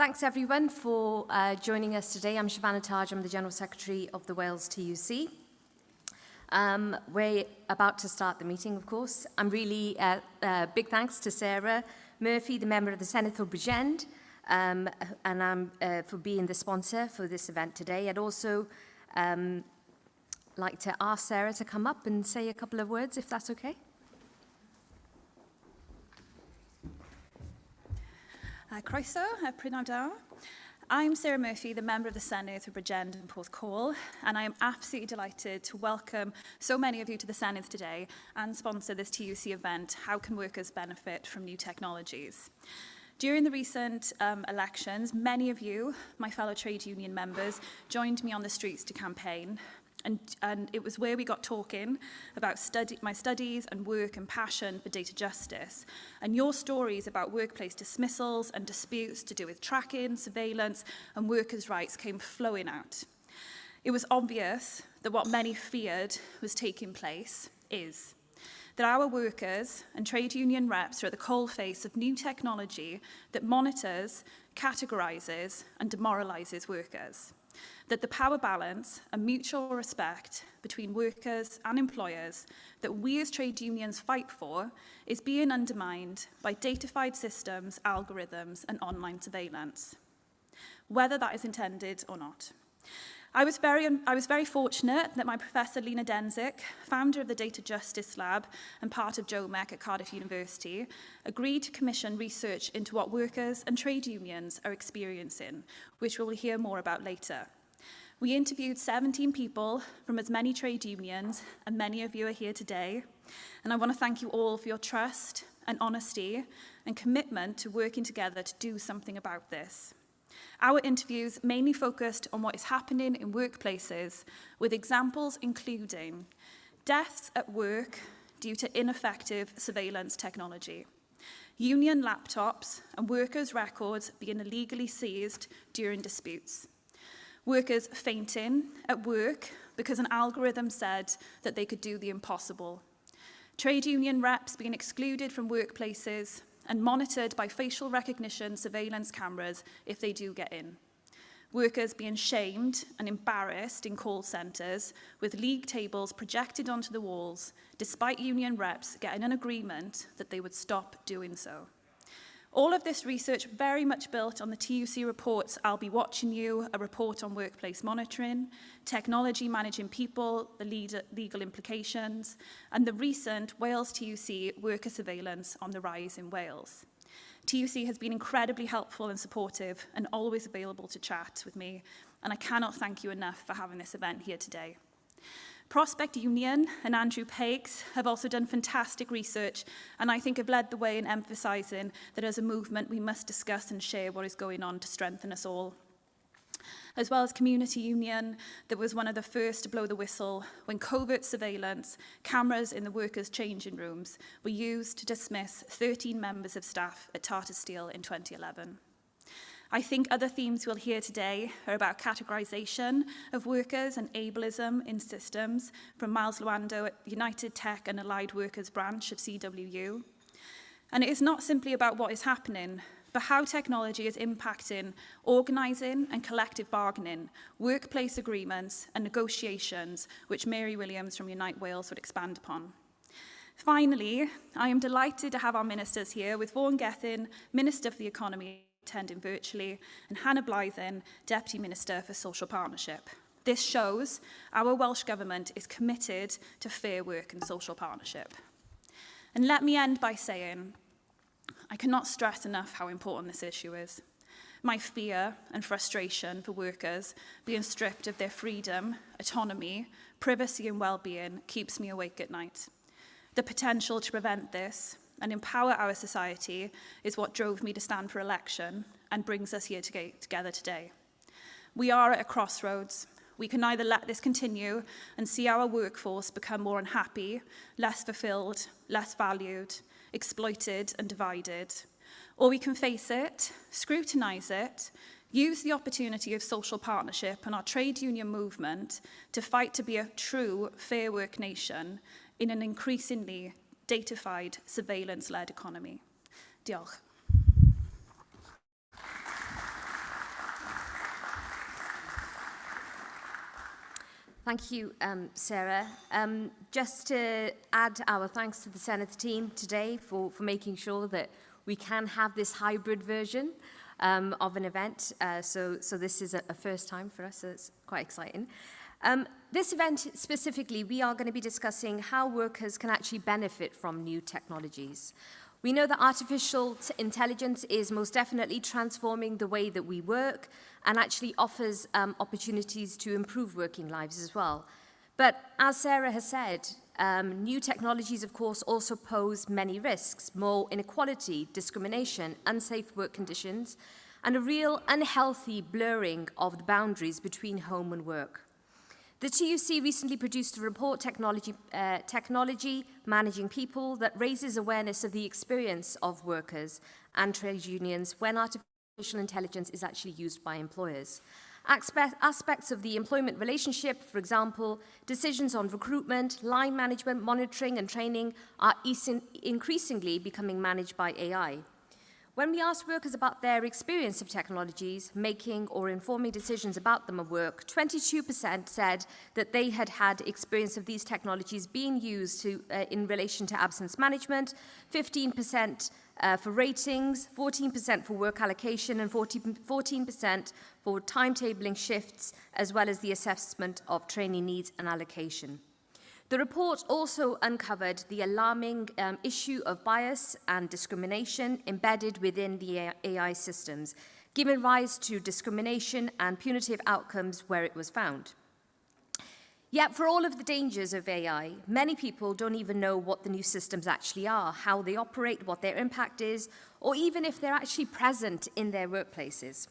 Thanks everyone for joining us today. I'm Shavanah Taj, I'm the General Secretary of the Wales TUC. We're about to start the meeting, of course. I'm really, big thanks to Sarah Murphy, the member of the Senedd for Bridgend, and for being the sponsor for this event today. I'd also like to ask Sarah to come up and say a couple of words, if that's okay. Croeso, Prynhawn da. I'm Sarah Murphy, the member of the Senedd for Bridgend and Porthcawl, and I am absolutely delighted to welcome so many of you to the Senedd today and sponsor this TUC event, How Can Workers Benefit from New Technologies? During the recent elections, many of you, my fellow trade union members, joined me on the streets to campaign. And it was where we got talking about my studies and work and passion for data justice, and your stories about workplace dismissals and disputes to do with tracking, surveillance, and workers' rights came flowing out. It was obvious that what many feared was taking place is that our workers and trade union reps are at the coalface of new technology that monitors, categorises, and demoralises workers. That the power balance and mutual respect between workers and employers that we as trade unions fight for is being undermined by datafied systems, algorithms, and online surveillance, whether that is intended or not. I was very fortunate that my professor Lina Dencik, founder of the Data Justice Lab and part of JOMEC at Cardiff University, agreed to commission research into what workers and trade unions are experiencing, which we'll hear more about later. We interviewed 17 people from as many trade unions, and many of you are here today. And I want to thank you all for your trust and honesty and commitment to working together to do something about this. Our interviews mainly focused on what is happening in workplaces, with examples including deaths at work due to ineffective surveillance technology, union laptops and workers' records being illegally seized during disputes, workers fainting at work because an algorithm said that they could do the impossible, trade union reps being excluded from workplaces and monitored by facial recognition surveillance cameras if they do get in, workers being shamed and embarrassed in call centres with league tables projected onto the walls despite union reps getting an agreement that they would stop doing so. All of this research very much built on the TUC reports I'll Be Watching You, a report on workplace monitoring, technology managing people, the legal implications, and the recent Wales TUC worker surveillance on the rise in Wales. TUC has been incredibly helpful and supportive and always available to chat with me, and I cannot thank you enough for having this event here today. Prospect Union and Andrew Pakes have also done fantastic research, and I think have led the way in emphasising that as a movement we must discuss and share what is going on to strengthen us all. As well as Community Union, that was one of the first to blow the whistle when covert surveillance, cameras in the workers' changing rooms, were used to dismiss 13 members of staff at Tata Steel in 2011. I think other themes we'll hear today are about categorisation of workers and ableism in systems from Myles Lewando at United Tech and Allied Workers branch of CWU. And it is not simply about what is happening, but how technology is impacting organising and collective bargaining, workplace agreements and negotiations, which Mary Williams from Unite Wales would expand upon. Finally, I am delighted to have our ministers here with Vaughan Gethin, Minister for the Economy, attending virtually, and Hannah Blythyn, Deputy Minister for Social Partnership. This shows our Welsh Government is committed to fair work and social partnership. And let me end by saying, I cannot stress enough how important this issue is. My fear and frustration for workers being stripped of their freedom, autonomy, privacy and well-being keeps me awake at night. The potential to prevent this and empower our society is what drove me to stand for election and brings us here together today. We are at a crossroads. We can either let this continue and see our workforce become more unhappy, less fulfilled, less valued, exploited and divided, or we can face it, scrutinise it, use the opportunity of social partnership and our trade union movement to fight to be a true fair work nation in an increasingly datafied, surveillance-led economy. Diolch. Thank you, Sarah. Just to add our thanks to the Senedd team today for making sure that we can have this hybrid version of an event. So this is a first time for us, so it's quite exciting. This event specifically, we are going to be discussing how workers can actually benefit from new technologies. We know that artificial intelligence is most definitely transforming the way that we work and actually offers opportunities to improve working lives as well. But as Sarah has said, new technologies, of course, also pose many risks: more inequality, discrimination, unsafe work conditions, and a real unhealthy blurring of the boundaries between home and work. The TUC recently produced a report, Technology Managing People, that raises awareness of the experience of workers and trade unions when artificial intelligence is actually used by employers. Aspects of the employment relationship, for example, decisions on recruitment, line management, monitoring and training, are increasingly becoming managed by AI. When we asked workers about their experience of technologies, making or informing decisions about them at work, 22% said that they had had experience of these technologies being used in relation to absence management, 15% for ratings, 14% for work allocation, and 14% for timetabling shifts, as well as the assessment of training needs and allocation. The report also uncovered the alarming issue of bias and discrimination embedded within the AI systems, giving rise to discrimination and punitive outcomes where it was found. Yet, for all of the dangers of AI, many people don't even know what the new systems actually are, how they operate, what their impact is, or even if they're actually present in their workplaces.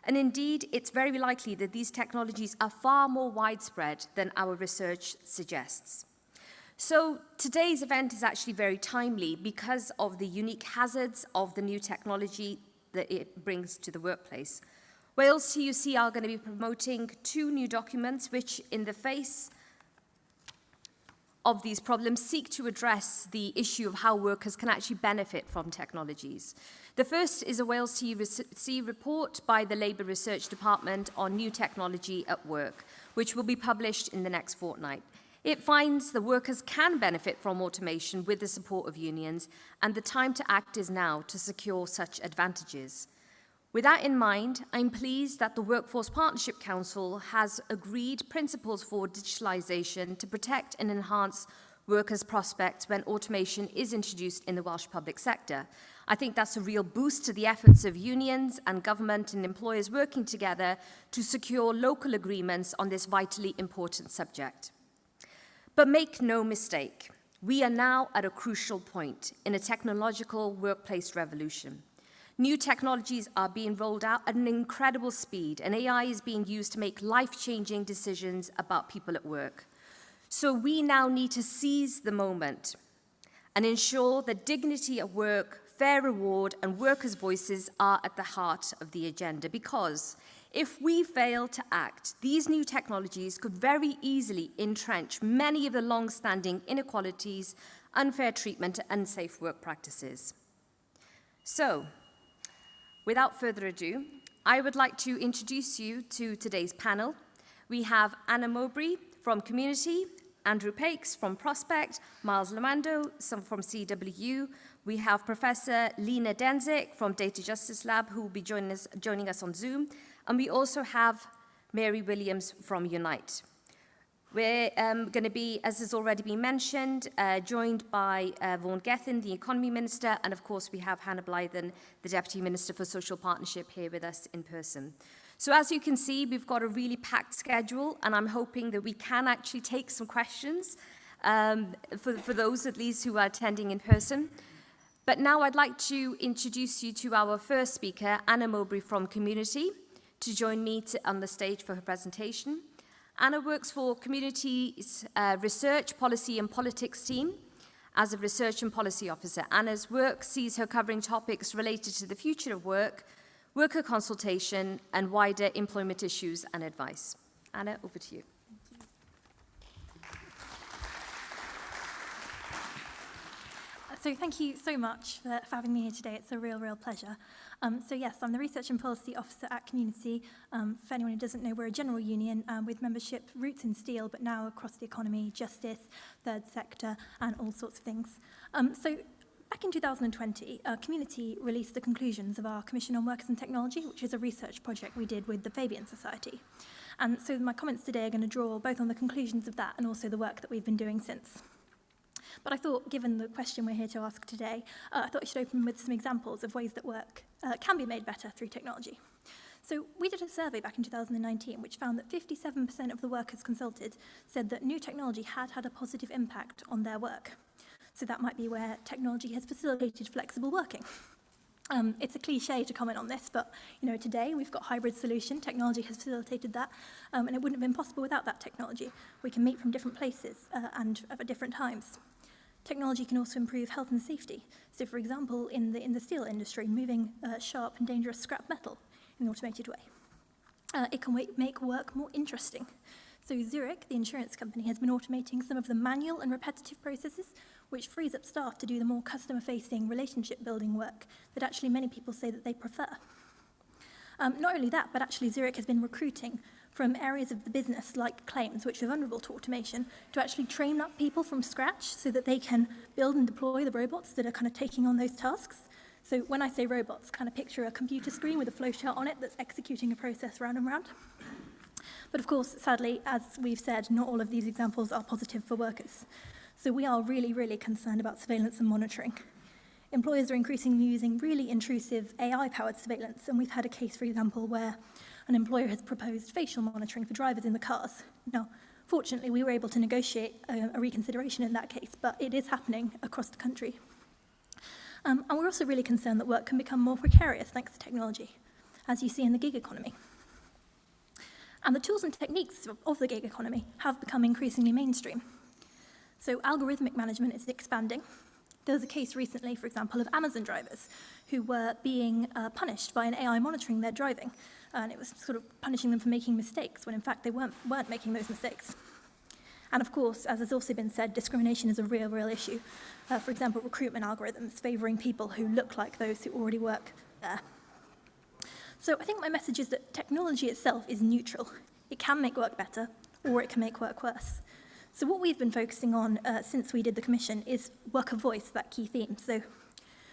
And indeed, it's very likely that these technologies are far more widespread than our research suggests. So today's event is actually very timely because of the unique hazards of the new technology that it brings to the workplace. Wales TUC are going to be promoting 2 new documents which, in the face of these problems, seek to address the issue of how workers can actually benefit from technologies. The first is a Wales TUC report by the Labour Research Department on new technology at work, which will be published in the next fortnight. It finds that workers can benefit from automation with the support of unions, and the time to act is now to secure such advantages. With that in mind, I'm pleased that the Workforce Partnership Council has agreed principles for digitalisation to protect and enhance workers' prospects when automation is introduced in the Welsh public sector. I think that's a real boost to the efforts of unions and government and employers working together to secure local agreements on this vitally important subject. But make no mistake, we are now at a crucial point in a technological workplace revolution. New technologies are being rolled out at an incredible speed, and AI is being used to make life-changing decisions about people at work. So we now need to seize the moment and ensure that dignity at work, fair reward, and workers' voices are at the heart of the agenda, because if we fail to act, these new technologies could very easily entrench many of the long-standing inequalities, unfair treatment, and unsafe work practices. So, without further ado, I would like to introduce you to today's panel. We have Anna Mowbray from Community, Andrew Pakes from Prospect, Myles Lewando from CWU. We have Professor Lina Dencik from Data Justice Lab, who will be joining us on Zoom. And we also have Mary Williams from Unite. We're going to be, as has already been mentioned, joined by Vaughan Gethin, the Economy Minister, and of course we have Hannah Blythyn, the Deputy Minister for Social Partnership, here with us in person. So as you can see, we've got a really packed schedule, and I'm hoping that we can actually take some questions for those at least who are attending in person. But now I'd like to introduce you to our first speaker, Anna Mowbray from Community, to join me on the stage for her presentation. Anna works for Community's Research, Policy and Politics team as a Research and Policy Officer. Anna's work sees her covering topics related to the future of work, worker consultation, and wider employment issues and advice. Anna, over to you. So thank you so much for having me here today. It's a real pleasure. So yes, I'm the Research and Policy Officer at Community. For anyone who doesn't know, we're a general union with membership roots in steel, but now across the economy, justice, third sector, and all sorts of things. So back in 2020, Community released the conclusions of our Commission on Workers and Technology, which is a research project we did with the Fabian Society. And so my comments today are going to draw both on the conclusions of that and also the work that we've been doing since. But I thought, given the question we're here to ask today, I thought I should open with some examples of ways that work can be made better through technology. So we did a survey back in 2019 which found that 57% of the workers consulted said that new technology had had a positive impact on their work. So that might be where technology has facilitated flexible working. It's a cliche to comment on this, but today we've got hybrid solution. Technology has facilitated that, and it wouldn't have been possible without that technology. We can meet from different places and at different times. Technology can also improve health and safety. So, for example, in the steel industry, moving sharp and dangerous scrap metal in an automated way. It can make work more interesting. So Zurich, the insurance company, has been automating some of the manual and repetitive processes, which frees up staff to do the more customer-facing, relationship-building work that actually many people say that they prefer. Not only that, but actually Zurich has been recruiting from areas of the business like claims, which are vulnerable to automation, to actually train up people from scratch so that they can build and deploy the robots that are kind of taking on those tasks. So when I say robots, kind of picture a computer screen with a flowchart on it that's executing a process round and round. But of course, sadly, as we've said, not all of these examples are positive for workers. So we are really concerned about surveillance and monitoring. Employers are increasingly using really intrusive AI-powered surveillance, and we've had a case, for example, where an employer has proposed facial monitoring for drivers in the cars. Now, fortunately, we were able to negotiate a reconsideration in that case, but it is happening across the country. And we're also really concerned that work can become more precarious thanks to technology, as you see in the gig economy. And the tools and techniques of the gig economy have become increasingly mainstream. So algorithmic management is expanding. There was a case recently, for example, of Amazon drivers who were being punished by an AI monitoring their driving. And it was sort of punishing them for making mistakes, when in fact they weren't making those mistakes. And of course, as has also been said, discrimination is a real issue. For example, recruitment algorithms favouring people who look like those who already work there. So I think my message is that technology itself is neutral. It can make work better, or it can make work worse. So what we've been focusing on since we did the commission is worker voice, that key theme. So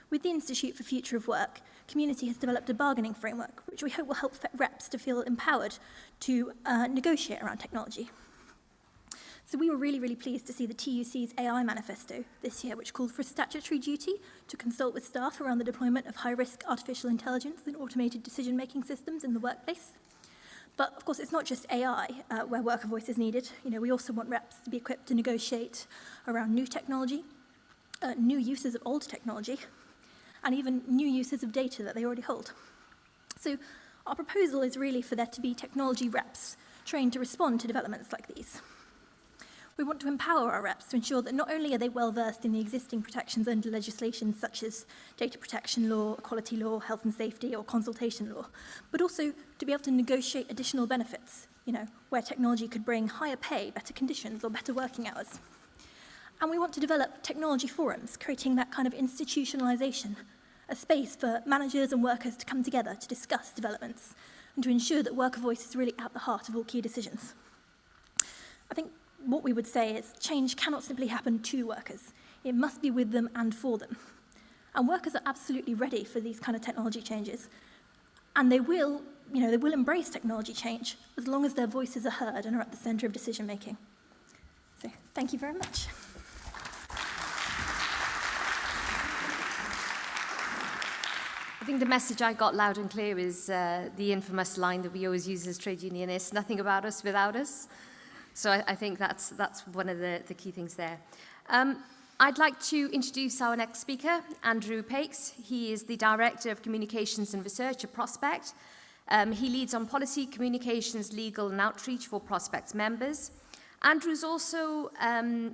with the Institute for Future of Work, Community has developed a bargaining framework, which we hope will help reps to feel empowered to negotiate around technology. So we were really pleased to see the TUC's AI manifesto this year, which called for a statutory duty to consult with staff around the deployment of high-risk artificial intelligence and automated decision-making systems in the workplace. But of course, it's not just AI where worker voice is needed. We also want reps to be equipped to negotiate around new technology, new uses of old technology, and even new uses of data that they already hold. So our proposal is really for there to be technology reps trained to respond to developments like these. We want to empower our reps to ensure that not only are they well versed in the existing protections under legislation such as data protection law, equality law, health and safety, or consultation law, but also to be able to negotiate additional benefits, where technology could bring higher pay, better conditions, or better working hours. And we want to develop technology forums, creating that kind of institutionalization, a space for managers and workers to come together to discuss developments and to ensure that worker voice is really at the heart of all key decisions. I think what we would say is change cannot simply happen to workers. It must be with them and for them. And workers are absolutely ready for these kind of technology changes. And they will embrace technology change as long as their voices are heard and are at the center of decision making. So thank you very much. I think the message I got loud and clear is the infamous line that we always use as trade unionists, nothing about us without us. So I think that's one of the key things there. I'd like to introduce our next speaker, Andrew Pakes. He is the Director of Communications and Research at Prospect. He leads on policy, communications, legal and outreach for Prospect's members. Andrew's also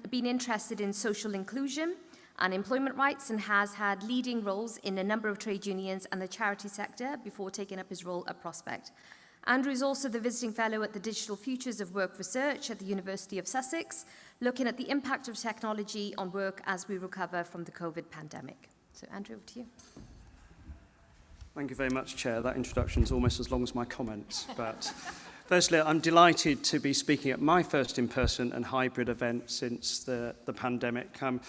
been interested in social inclusion and employment rights and has had leading roles in a number of trade unions and the charity sector before taking up his role at Prospect. Andrew is also the visiting fellow at the Digital Futures of Work Research at the University of Sussex, looking at the impact of technology on work as we recover from the COVID pandemic. So Andrew, over to you. Thank you very much, Chair. That introduction is almost as long as my comments. But firstly, I'm delighted to be speaking at my first in-person and hybrid event since the pandemic. And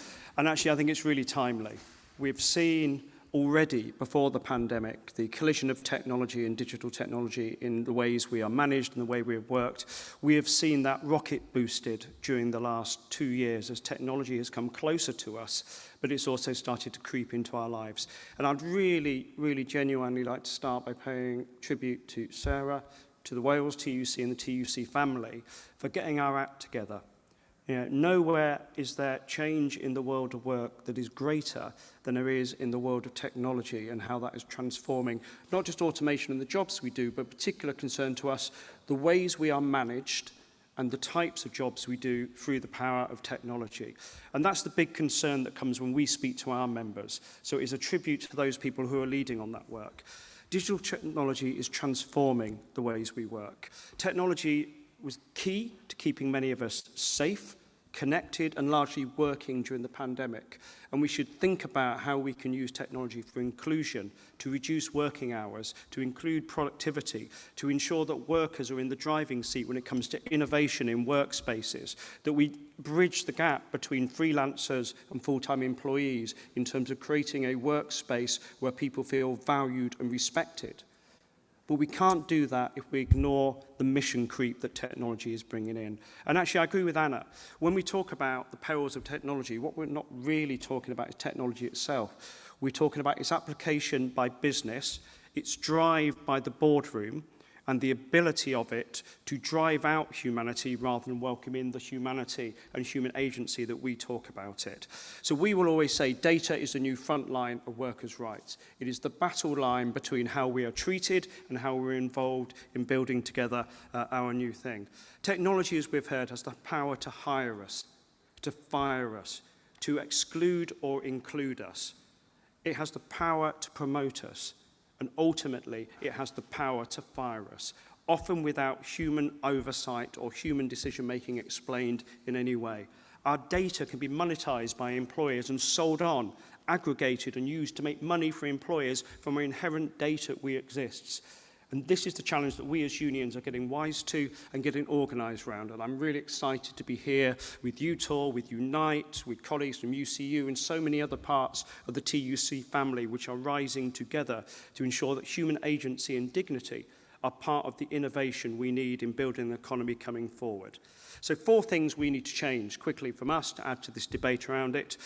actually, I think it's really timely. We've seen already, before the pandemic, the collision of technology and digital technology in the ways we are managed and the way we have worked. We have seen that rocket boosted during the last 2 years as technology has come closer to us, but it's also started to creep into our lives. And I'd really, really genuinely like to start by paying tribute to Sarah, to the Wales TUC and the TUC family for getting our act together. You know, nowhere is there change in the world of work that is greater than there is in the world of technology and how that is transforming not just automation and the jobs we do, but particular concern to us, the ways we are managed and the types of jobs we do through the power of technology. And that's the big concern that comes when we speak to our members. So it is a tribute to those people who are leading on that work. Digital technology is transforming the ways we work. Technology was key to keeping many of us safe, connected and largely working during the pandemic. And we should think about how we can use technology for inclusion, to reduce working hours, to include productivity, to ensure that workers are in the driving seat when it comes to innovation in workspaces, that we bridge the gap between freelancers and full-time employees in terms of creating a workspace where people feel valued and respected. But we can't do that if we ignore the mission creep that technology is bringing in. And actually, I agree with Anna. When we talk about the perils of technology, what we're not really talking about is technology itself. We're talking about its application by business, its drive by the boardroom, and the ability of it to drive out humanity rather than welcome in the humanity and human agency that we talk about it. So we will always say data is the new front line of workers' rights. It is the battle line between how we are treated and how we're involved in building together our new thing. Technology, as we've heard, has the power to hire us, to fire us, to exclude or include us. It has the power to promote us. And ultimately, it has the power to fire us, often without human oversight or human decision-making explained in any way. Our data can be monetized by employers and sold on, aggregated and used to make money for employers from our inherent data we exists. And this is the challenge that we as unions are getting wise to and getting organised around. And I'm really excited to be here with UTOR, with Unite, with colleagues from UCU and so many other parts of the TUC family which are rising together to ensure that human agency and dignity are part of the innovation we need in building an economy coming forward. So 4 things we need to change quickly from us to add to this debate around it.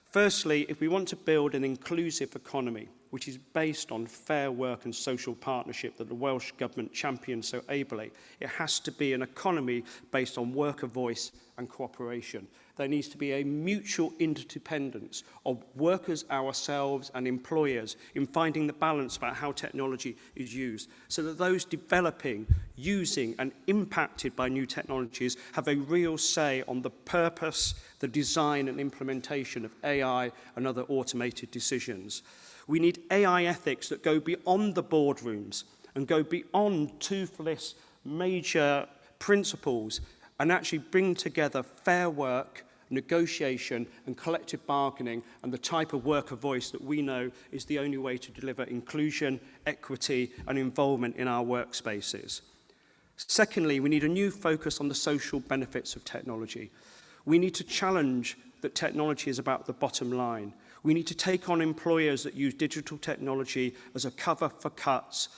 Firstly, if we want to build an inclusive economy, which is based on fair work and social partnership that the Welsh Government champions so ably, it has to be an economy based on worker voice and cooperation. There needs to be a mutual interdependence of workers ourselves and employers in finding the balance about how technology is used, so that those developing, using and impacted by new technologies have a real say on the purpose, the design and implementation of AI and other automated decisions. We need AI ethics that go beyond the boardrooms and go beyond toothless major principles and actually bring together fair work, negotiation and collective bargaining and the type of worker voice that we know is the only way to deliver inclusion, equity and involvement in our workspaces. Secondly, we need a new focus on the social benefits of technology. We need to challenge that technology is about the bottom line. We need to take on employers that use digital technology as a cover for cuts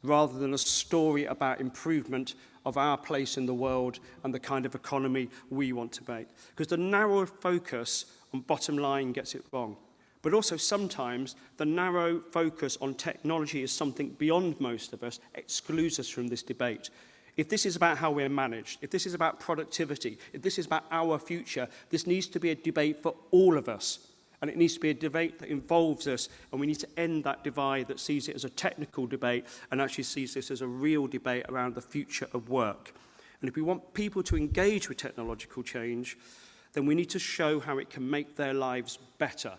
rather than a story about improvement of our place in the world and the kind of economy we want to make. Because the narrow focus on bottom line gets it wrong. But also sometimes the narrow focus on technology is something beyond most of us, excludes us from this debate. If this is about how we're managed, if this is about productivity, if this is about our future, this needs to be a debate for all of us. And it needs to be a debate that involves us, and we need to end that divide that sees it as a technical debate and actually sees this as a real debate around the future of work. And if we want people to engage with technological change, then we need to show how it can make their lives better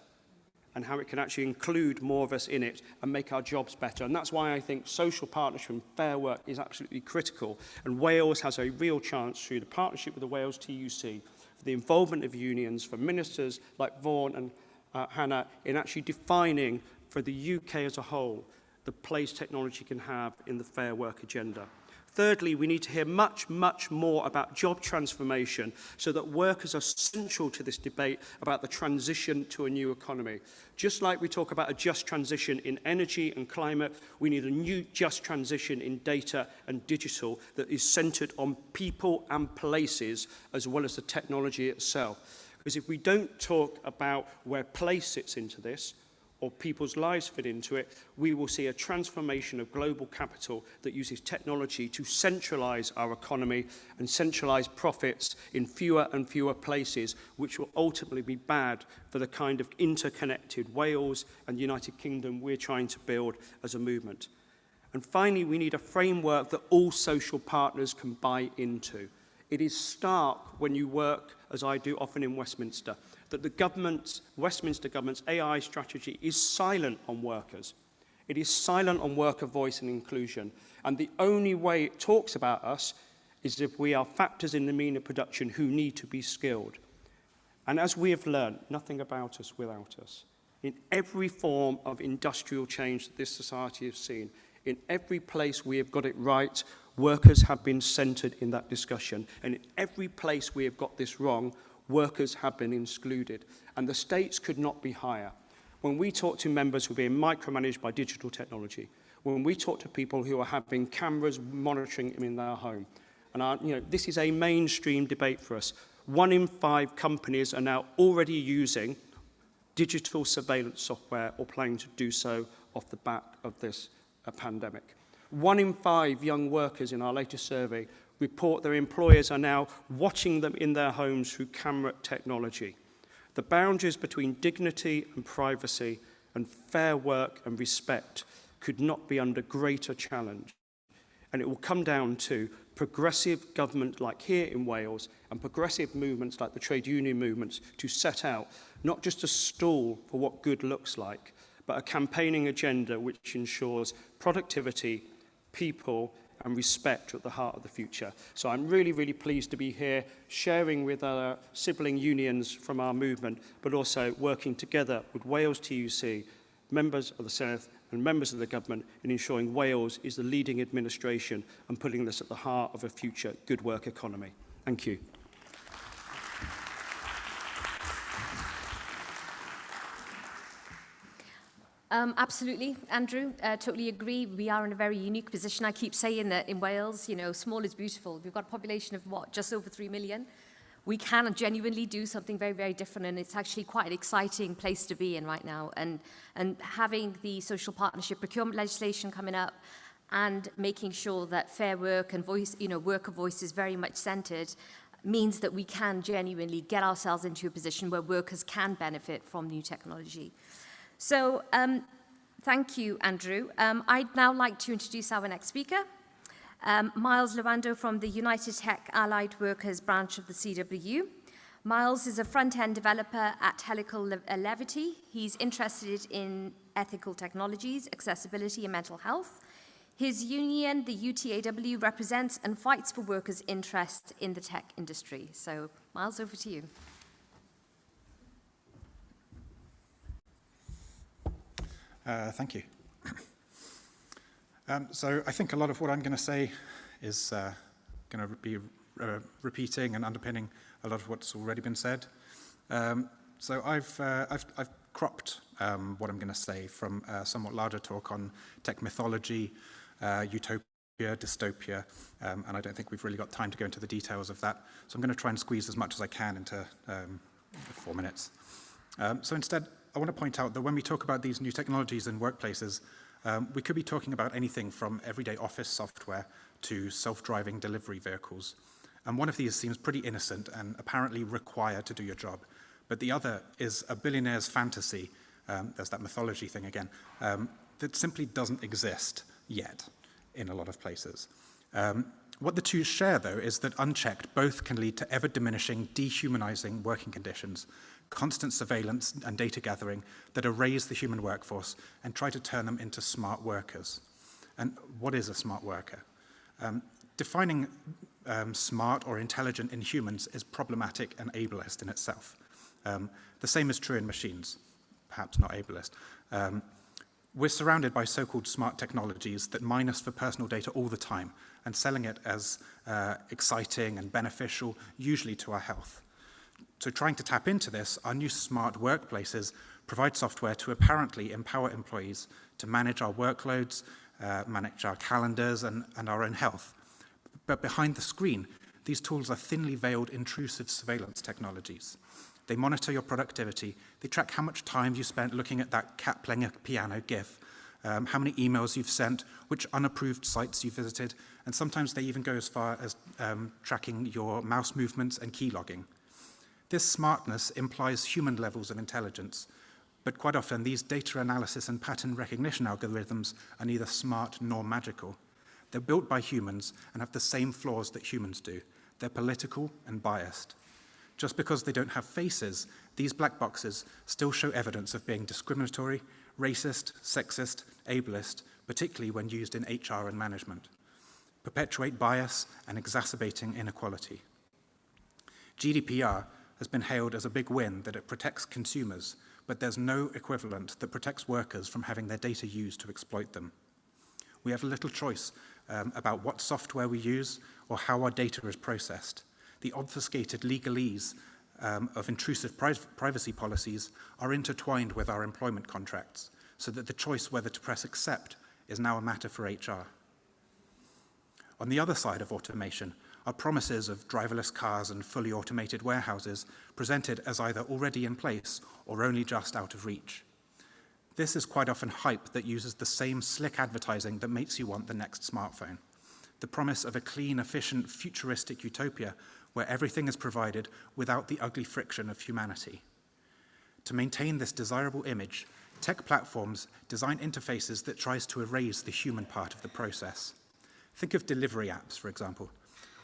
and how it can actually include more of us in it and make our jobs better. And that's why I think social partnership and fair work is absolutely critical. And Wales has a real chance through the partnership with the Wales TUC, for the involvement of unions, for ministers like Vaughan and Hannah, in actually defining for the UK as a whole the place technology can have in the fair work agenda. Thirdly, we need to hear much, much more about job transformation so that workers are central to this debate about the transition to a new economy. Just like we talk about a just transition in energy and climate, we need a new just transition in data and digital that is centred on people and places as well as the technology itself. Because if we don't talk about where place sits into this, or people's lives fit into it, we will see a transformation of global capital that uses technology to centralise our economy and centralise profits in fewer and fewer places, which will ultimately be bad for the kind of interconnected Wales and United Kingdom we're trying to build as a movement. And finally, we need a framework that all social partners can buy into. It is stark when you work, as I do often in Westminster, that the Westminster government's AI strategy is silent on workers. It is silent on worker voice and inclusion. And the only way it talks about us is if we are factors in the mean of production who need to be skilled. And as we have learned, nothing about us without us. In every form of industrial change that this society has seen, in every place we have got it right, workers have been centred in that discussion. And in every place we have got this wrong, workers have been excluded, and the stakes could not be higher. When we talk to members who are being micromanaged by digital technology, when we talk to people who are having cameras monitoring them in their home, and this is a mainstream debate for us. 1 in 5 companies are now already using digital surveillance software or planning to do so off the back of this pandemic. 1 in 5 young workers in our latest survey report their employers are now watching them in their homes through camera technology. The boundaries between dignity and privacy and fair work and respect could not be under greater challenge. And it will come down to progressive government like here in Wales and progressive movements like the trade union movements to set out not just a stall for what good looks like, but a campaigning agenda which ensures productivity, people, and respect at the heart of the future. So I'm really, really pleased to be here sharing with our sibling unions from our movement, but also working together with Wales TUC, members of the Senedd and members of the government in ensuring Wales is the leading administration and putting this at the heart of a future good work economy. Thank you. Absolutely, Andrew. Totally agree. We are in a very unique position. I keep saying that in Wales, small is beautiful. We've got a population of just over 3 million. We can genuinely do something very, very different, and it's actually quite an exciting place to be in right now. And having the social partnership procurement legislation coming up and making sure that fair work and voice, worker voice is very much centred means that we can genuinely get ourselves into a position where workers can benefit from new technology. So thank you, Andrew. I'd now like to introduce our next speaker, Myles Lewando from the United Tech Allied Workers branch of the CWU. Myles is a front-end developer at Helical Levity. He's interested in ethical technologies, accessibility and mental health. His union, the UTAW, represents and fights for workers' interests in the tech industry. So, Myles, over to you. Thank you. So I think a lot of what I'm going to say is going to be repeating and underpinning a lot of what's already been said. So I've cropped what I'm going to say from a somewhat larger talk on tech mythology, utopia, dystopia, and I don't think we've really got time to go into the details of that. So I'm going to try and squeeze as much as I can into 4 minutes. So instead, I want to point out that when we talk about these new technologies in workplaces, we could be talking about anything from everyday office software to self-driving delivery vehicles. And one of these seems pretty innocent and apparently required to do your job. But the other is a billionaire's fantasy, there's that mythology thing again, that simply doesn't exist yet in a lot of places. What the two share, though, is that unchecked, both can lead to ever-diminishing, dehumanizing working conditions, constant surveillance and data gathering that arrays the human workforce and try to turn them into smart workers. And what is a smart worker? Defining smart or intelligent in humans is problematic and ableist in itself. The same is true in machines, perhaps not ableist. We're surrounded by so-called smart technologies that mine us for personal data all the time and selling it as exciting and beneficial, usually to our health. So trying to tap into this, our new smart workplaces provide software to apparently empower employees to manage our workloads, manage our calendars and our own health. But behind the screen, these tools are thinly veiled, intrusive surveillance technologies. They monitor your productivity. They track how much time you spent looking at that cat playing a piano GIF, how many emails you've sent, which unapproved sites you visited, and sometimes they even go as far as tracking your mouse movements and key logging. This smartness implies human levels of intelligence, but quite often these data analysis and pattern recognition algorithms are neither smart nor magical. They're built by humans and have the same flaws that humans do. They're political and biased. Just because they don't have faces, these black boxes still show evidence of being discriminatory, racist, sexist, ableist, particularly when used in HR and management, perpetuate bias and exacerbating inequality. GDPR has been hailed as a big win that it protects consumers, but there's no equivalent that protects workers from having their data used to exploit them. We have little choice about what software we use or how our data is processed. The obfuscated legalese of intrusive privacy policies are intertwined with our employment contracts, so that the choice whether to press accept is now a matter for HR. On the other side of automation are promises of driverless cars and fully automated warehouses presented as either already in place or only just out of reach. This is quite often hype that uses the same slick advertising that makes you want the next smartphone. The promise of a clean, efficient, futuristic utopia where everything is provided without the ugly friction of humanity. To maintain this desirable image, tech platforms design interfaces that tries to erase the human part of the process. Think of delivery apps, for example.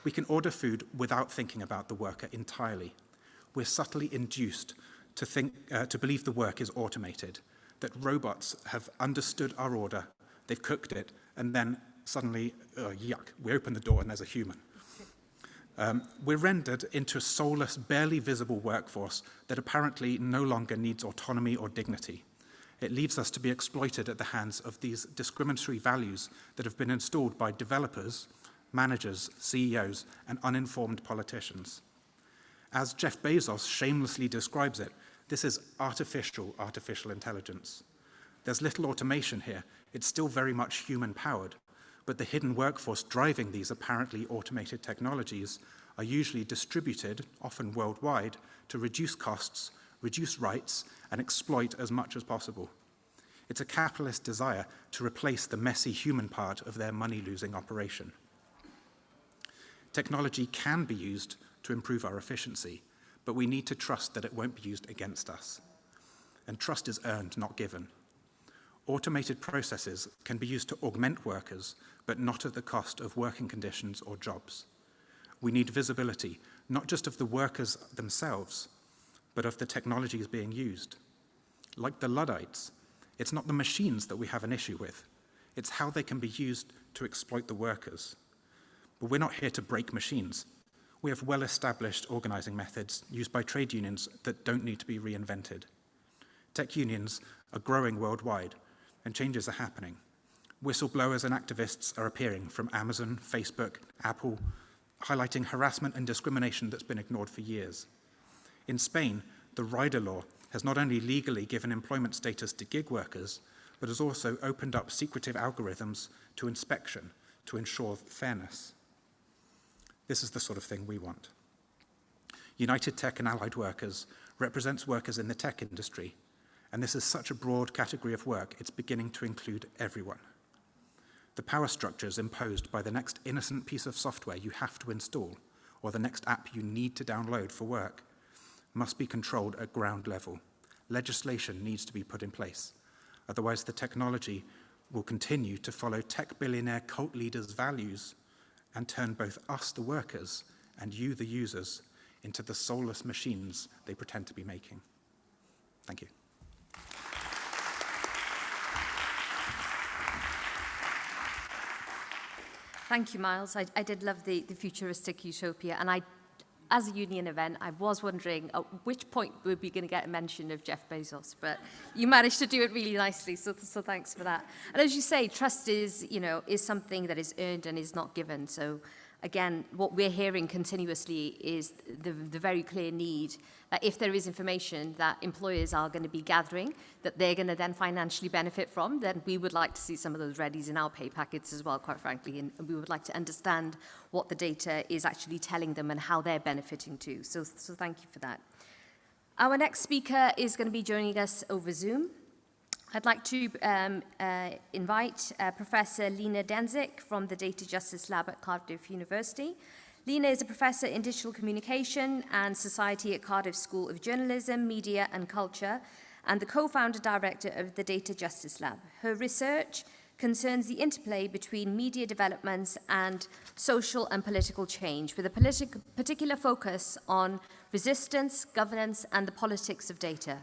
We can order food without thinking about the worker entirely. We're subtly induced to believe the work is automated, that robots have understood our order, they've cooked it, and then suddenly, yuck, we open the door and there's a human. We're rendered into a soulless, barely visible workforce that apparently no longer needs autonomy or dignity. It leaves us to be exploited at the hands of these discriminatory values that have been installed by developers, managers, CEOs, and uninformed politicians. As Jeff Bezos shamelessly describes it, this is artificial intelligence. There's little automation here. It's still very much human-powered, but the hidden workforce driving these apparently automated technologies are usually distributed, often worldwide, to reduce costs, reduce rights, and exploit as much as possible. It's a capitalist desire to replace the messy human part of their money-losing operation. Technology can be used to improve our efficiency, but we need to trust that it won't be used against us. And trust is earned, not given. Automated processes can be used to augment workers, but not at the cost of working conditions or jobs. We need visibility, not just of the workers themselves, but of the technologies being used. Like the Luddites, it's not the machines that we have an issue with. It's how they can be used to exploit the workers. But we're not here to break machines. We have well-established organizing methods used by trade unions that don't need to be reinvented. Tech unions are growing worldwide, and changes are happening. Whistleblowers and activists are appearing from Amazon, Facebook, Apple, highlighting harassment and discrimination that's been ignored for years. In Spain, the rider law has not only legally given employment status to gig workers, but has also opened up secretive algorithms to inspection to ensure fairness. This is the sort of thing we want. United Tech and Allied Workers represents workers in the tech industry, and this is such a broad category of work, it's beginning to include everyone. The power structures imposed by the next innocent piece of software you have to install, or the next app you need to download for work, must be controlled at ground level. Legislation needs to be put in place. Otherwise, the technology will continue to follow tech billionaire cult leaders' values and turn both us, the workers, and you, the users, into the soulless machines they pretend to be making. Thank you. Thank you, Myles. I did love the futuristic utopia, and as a union event, I was wondering at which point were we going to get a mention of Jeff Bezos, but you managed to do it really nicely, so thanks for that. And as you say, trust is something that is earned and is not given. So again, what we're hearing continuously is the very clear need that if there is information that employers are going to be gathering, that they're going to then financially benefit from, then we would like to see some of those readies in our pay packets as well, quite frankly, and we would like to understand what the data is actually telling them and how they're benefiting too. So thank you for that. Our next speaker is going to be joining us over Zoom. I'd like to invite Professor Lina Dencik from the Data Justice Lab at Cardiff University. Lina is a professor in digital communication and society at Cardiff School of Journalism, Media and Culture, and the co-founder director of the Data Justice Lab. Her research concerns the interplay between media developments and social and political change, with a particular focus on resistance, governance, and the politics of data.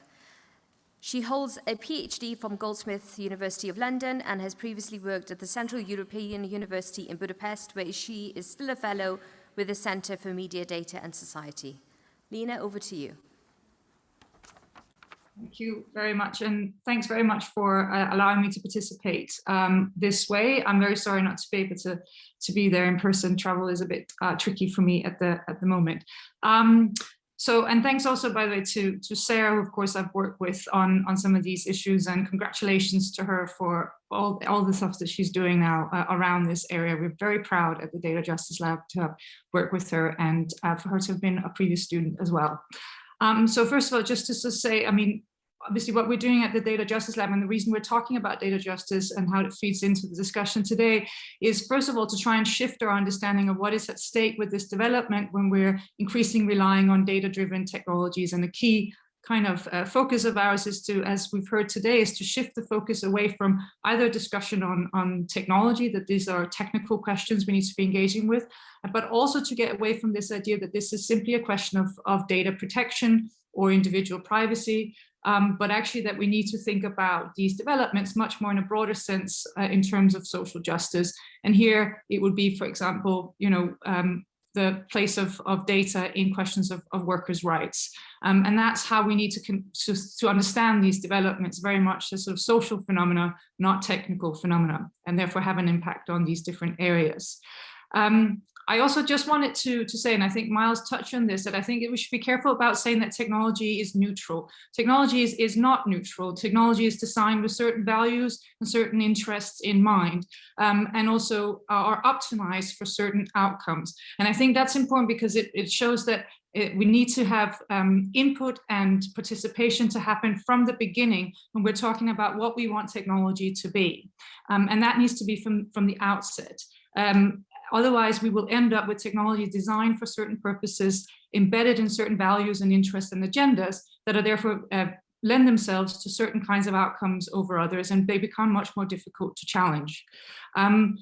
She holds a PhD from Goldsmiths University of London and has previously worked at the Central European University in Budapest, where she is still a fellow with the Centre for Media, Data and Society. Lina, over to you. Thank you very much, and thanks very much for allowing me to participate this way. I'm very sorry not to be able to be there in person. Travel is a bit tricky for me at the moment. And thanks also, by the way, to Sarah, who of course I've worked with on some of these issues, and congratulations to her for all the stuff that she's doing now around this area. We're very proud at the Data Justice Lab to have worked with her and for her to have been a previous student as well. So first of all, just to say, I mean, obviously what we're doing at the Data Justice Lab, and the reason we're talking about data justice and how it feeds into the discussion today, is first of all to try and shift our understanding of what is at stake with this development when we're increasingly relying on data-driven technologies. And the key kind of focus of ours is to, as we've heard today, is to shift the focus away from either discussion on technology, that these are technical questions we need to be engaging with, but also to get away from this idea that this is simply a question of data protection or individual privacy, but actually that we need to think about these developments much more in a broader sense in terms of social justice. And here it would be, for example, the place of data in questions of workers' rights. And that's how we need to understand these developments very much as sort of social phenomena, not technical phenomena, and therefore have an impact on these different areas. I also just wanted to say, and I think Myles touched on this, that I think we should be careful about saying that technology is neutral. Technology is not neutral. Technology is designed with certain values and certain interests in mind, and also are optimized for certain outcomes. And I think that's important because it shows that we need to have input and participation to happen from the beginning when we're talking about what we want technology to be. And that needs to be from the outset. Otherwise, we will end up with technology designed for certain purposes, embedded in certain values and interests and agendas that are therefore lend themselves to certain kinds of outcomes over others, and they become much more difficult to challenge. And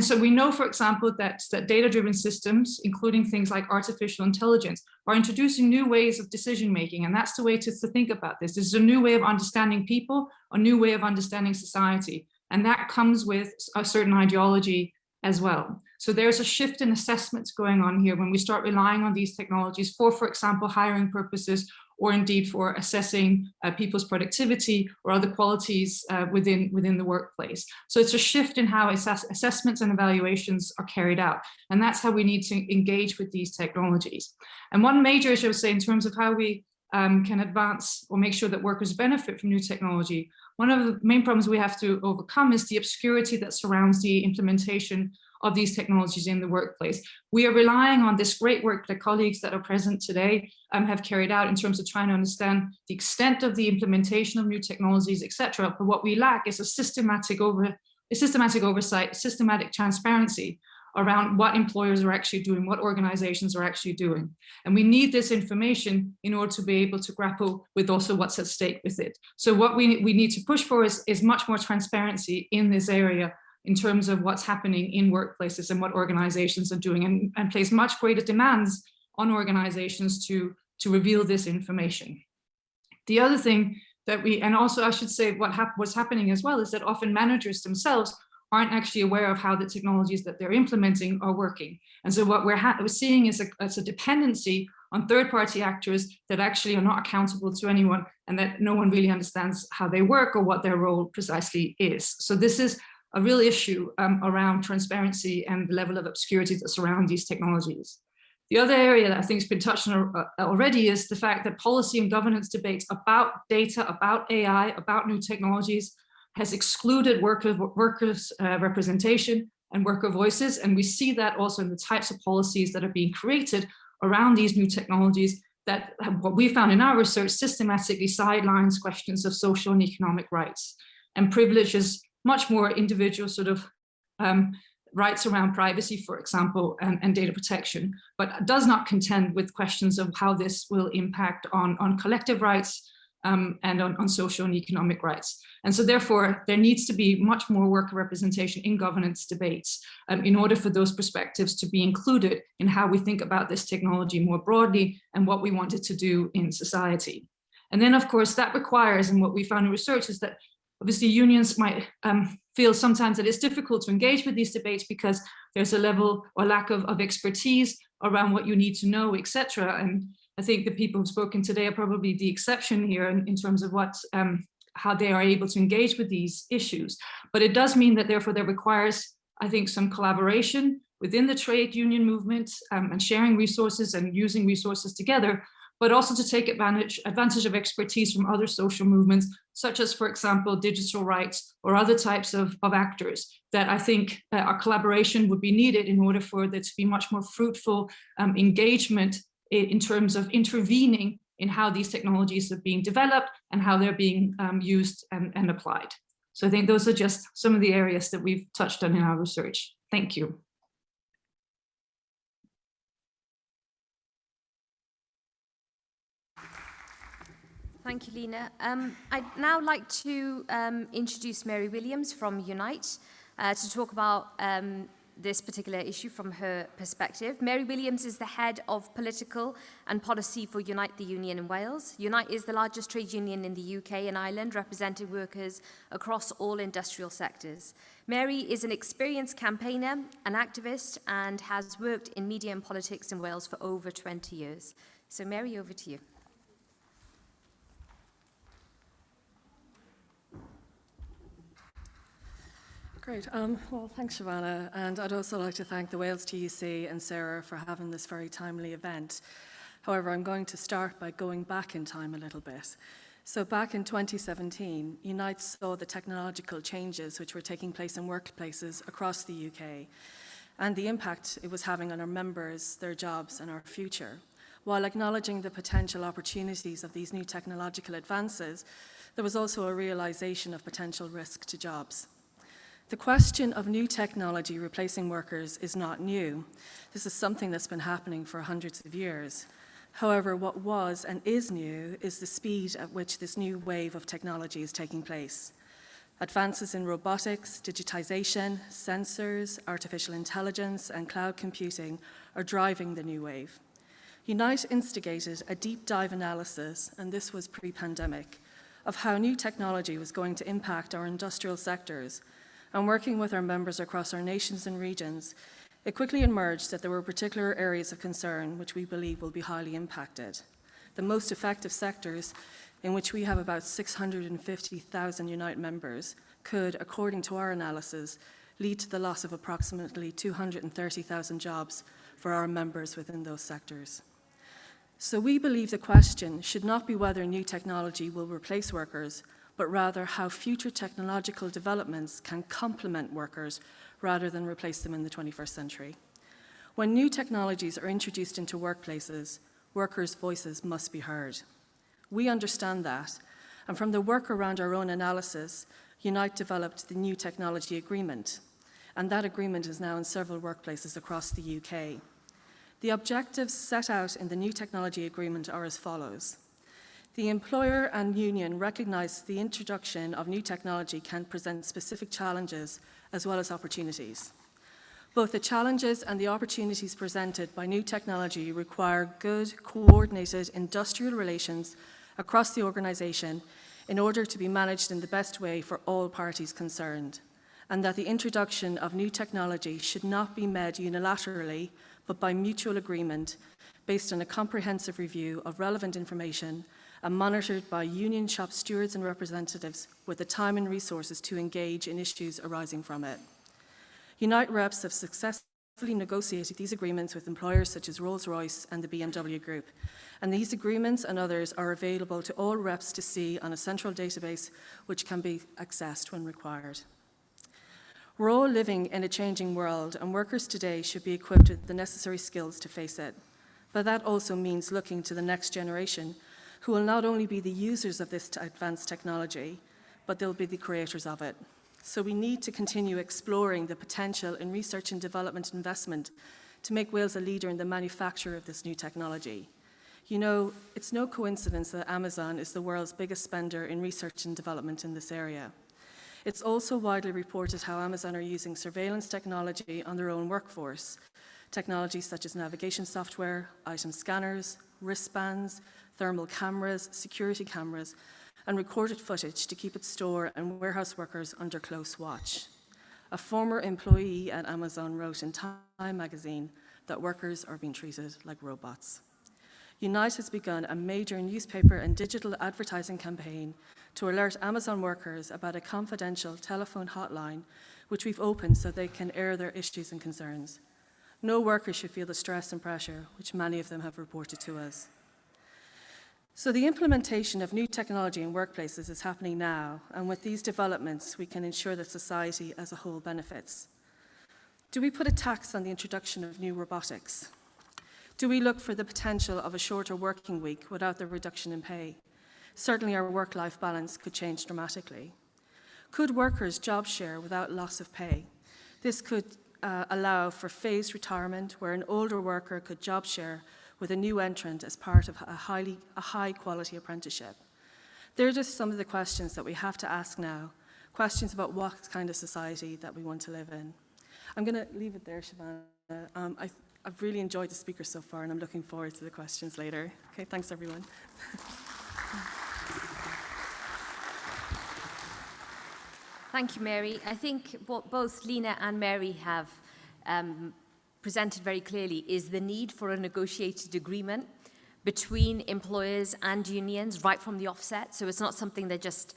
so we know, for example, that data-driven systems, including things like artificial intelligence, are introducing new ways of decision-making, and that's the way to think about this. This is a new way of understanding people, a new way of understanding society, and that comes with a certain ideology as well. So there's a shift in assessments going on here when we start relying on these technologies for example, hiring purposes, or indeed for assessing people's productivity or other qualities within the workplace. So it's a shift in how assessments and evaluations are carried out. And that's how we need to engage with these technologies. And one major issue I would say in terms of how we can advance or make sure that workers benefit from new technology, one of the main problems we have to overcome is the obscurity that surrounds the implementation of these technologies in the workplace. We are relying on this great work that colleagues that are present today have carried out in terms of trying to understand the extent of the implementation of new technologies, etc. But what we lack is a systematic oversight, systematic transparency around what employers are actually doing, what organizations are actually doing. And we need this information in order to be able to grapple with also what's at stake with it. So what we need to push for is much more transparency in this area in terms of what's happening in workplaces and what organizations are doing, and place much greater demands on organizations to reveal this information. The other thing that and also I should say what's happening as well is that often managers themselves aren't actually aware of how the technologies that they're implementing are working. And so what we're seeing is a dependency on third-party actors that actually are not accountable to anyone, and that no one really understands how they work or what their role precisely is. So this is a real issue around transparency and the level of obscurity that surround these technologies. The other area that I think has been touched on already is the fact that policy and governance debates about data, about AI, about new technologies has excluded workers' representation and worker voices. And we see that also in the types of policies that are being created around these new technologies that what we found in our research systematically sidelines questions of social and economic rights and privileges much more individual sort of rights around privacy, for example, and data protection, but does not contend with questions of how this will impact on collective rights and on social and economic rights. And so therefore, there needs to be much more worker representation in governance debates in order for those perspectives to be included in how we think about this technology more broadly and what we want it to do in society. And then, of course, that requires, and what we found in research is that obviously unions might feel sometimes that it's difficult to engage with these debates because there's a level or lack of expertise around what you need to know, etc. And I think the people who've spoken today are probably the exception here in terms of how they are able to engage with these issues. But it does mean that therefore that requires, I think, some collaboration within the trade union movement and sharing resources and using resources together, but also to take advantage of expertise from other social movements, such as, for example, digital rights or other types of actors that I think our collaboration would be needed in order for there to be much more fruitful engagement in terms of intervening in how these technologies are being developed and how they're being used and applied. So I think those are just some of the areas that we've touched on in our research. Thank you. Thank you, Lina. I'd now like to introduce Mary Williams from Unite to talk about this particular issue from her perspective. Mary Williams is the head of political and policy for Unite the Union in Wales. Unite is the largest trade union in the UK and Ireland, representing workers across all industrial sectors. Mary is an experienced campaigner, an activist, and has worked in media and politics in Wales for over 20 years. So Mary, over to you. Great. Well, thanks, Shavanah. And I'd also like to thank the Wales TUC and Sarah for having this very timely event. However, I'm going to start by going back in time a little bit. So back in 2017, Unite saw the technological changes which were taking place in workplaces across the UK and the impact it was having on our members, their jobs, and our future. While acknowledging the potential opportunities of these new technological advances, there was also a realization of potential risk to jobs. The question of new technology replacing workers is not new. This is something that's been happening for hundreds of years. However, what was and is new is the speed at which this new wave of technology is taking place. Advances in robotics, digitization, sensors, artificial intelligence, and cloud computing are driving the new wave. Unite instigated a deep dive analysis, and this was pre-pandemic, of how new technology was going to impact our industrial sectors. And working with our members across our nations and regions, it quickly emerged that there were particular areas of concern which we believe will be highly impacted. The most effective sectors, in which we have about 650,000 Unite members, could, according to our analysis, lead to the loss of approximately 230,000 jobs for our members within those sectors. So we believe the question should not be whether new technology will replace workers, but rather how future technological developments can complement workers rather than replace them in the 21st century. When new technologies are introduced into workplaces, workers' voices must be heard. We understand that, and from the work around our own analysis, Unite developed the New Technology Agreement, and that agreement is now in several workplaces across the UK. The objectives set out in the New Technology Agreement are as follows. The employer and union recognise the introduction of new technology can present specific challenges as well as opportunities. Both the challenges and the opportunities presented by new technology require good, coordinated industrial relations across the organisation in order to be managed in the best way for all parties concerned, and that the introduction of new technology should not be made unilaterally, but by mutual agreement based on a comprehensive review of relevant information and monitored by union shop stewards and representatives with the time and resources to engage in issues arising from it. Unite reps have successfully negotiated these agreements with employers such as Rolls-Royce and the BMW Group, and these agreements and others are available to all reps to see on a central database which can be accessed when required. We're all living in a changing world, and workers today should be equipped with the necessary skills to face it. But that also means looking to the next generation, who will not only be the users of this advanced technology, but they'll be the creators of it. So we need to continue exploring the potential in research and development investment to make Wales a leader in the manufacture of this new technology. You know, it's no coincidence that Amazon is the world's biggest spender in research and development in this area. It's also widely reported how Amazon are using surveillance technology on their own workforce. Technologies such as navigation software, item scanners, wristbands, thermal cameras, security cameras, and recorded footage to keep its store and warehouse workers under close watch. A former employee at Amazon wrote in Time magazine that workers are being treated like robots. Unite has begun a major newspaper and digital advertising campaign to alert Amazon workers about a confidential telephone hotline which we've opened so they can air their issues and concerns. No worker should feel the stress and pressure which many of them have reported to us. So the implementation of new technology in workplaces is happening now, and with these developments, we can ensure that society as a whole benefits. Do we put a tax on the introduction of new robotics? Do we look for the potential of a shorter working week without the reduction in pay? Certainly our work-life balance could change dramatically. Could workers job share without loss of pay? This could allow for phased retirement where an older worker could job share with a new entrant as part of a high-quality apprenticeship. They're just some of the questions that we have to ask now, questions about what kind of society that we want to live in. I'm going to leave it there, Shavanah. I've really enjoyed the speakers so far, and I'm looking forward to the questions later. Okay, thanks, everyone. Thank you, Mary. I think what both Lina and Mary have presented very clearly is the need for a negotiated agreement between employers and unions right from the offset. So it's not something that just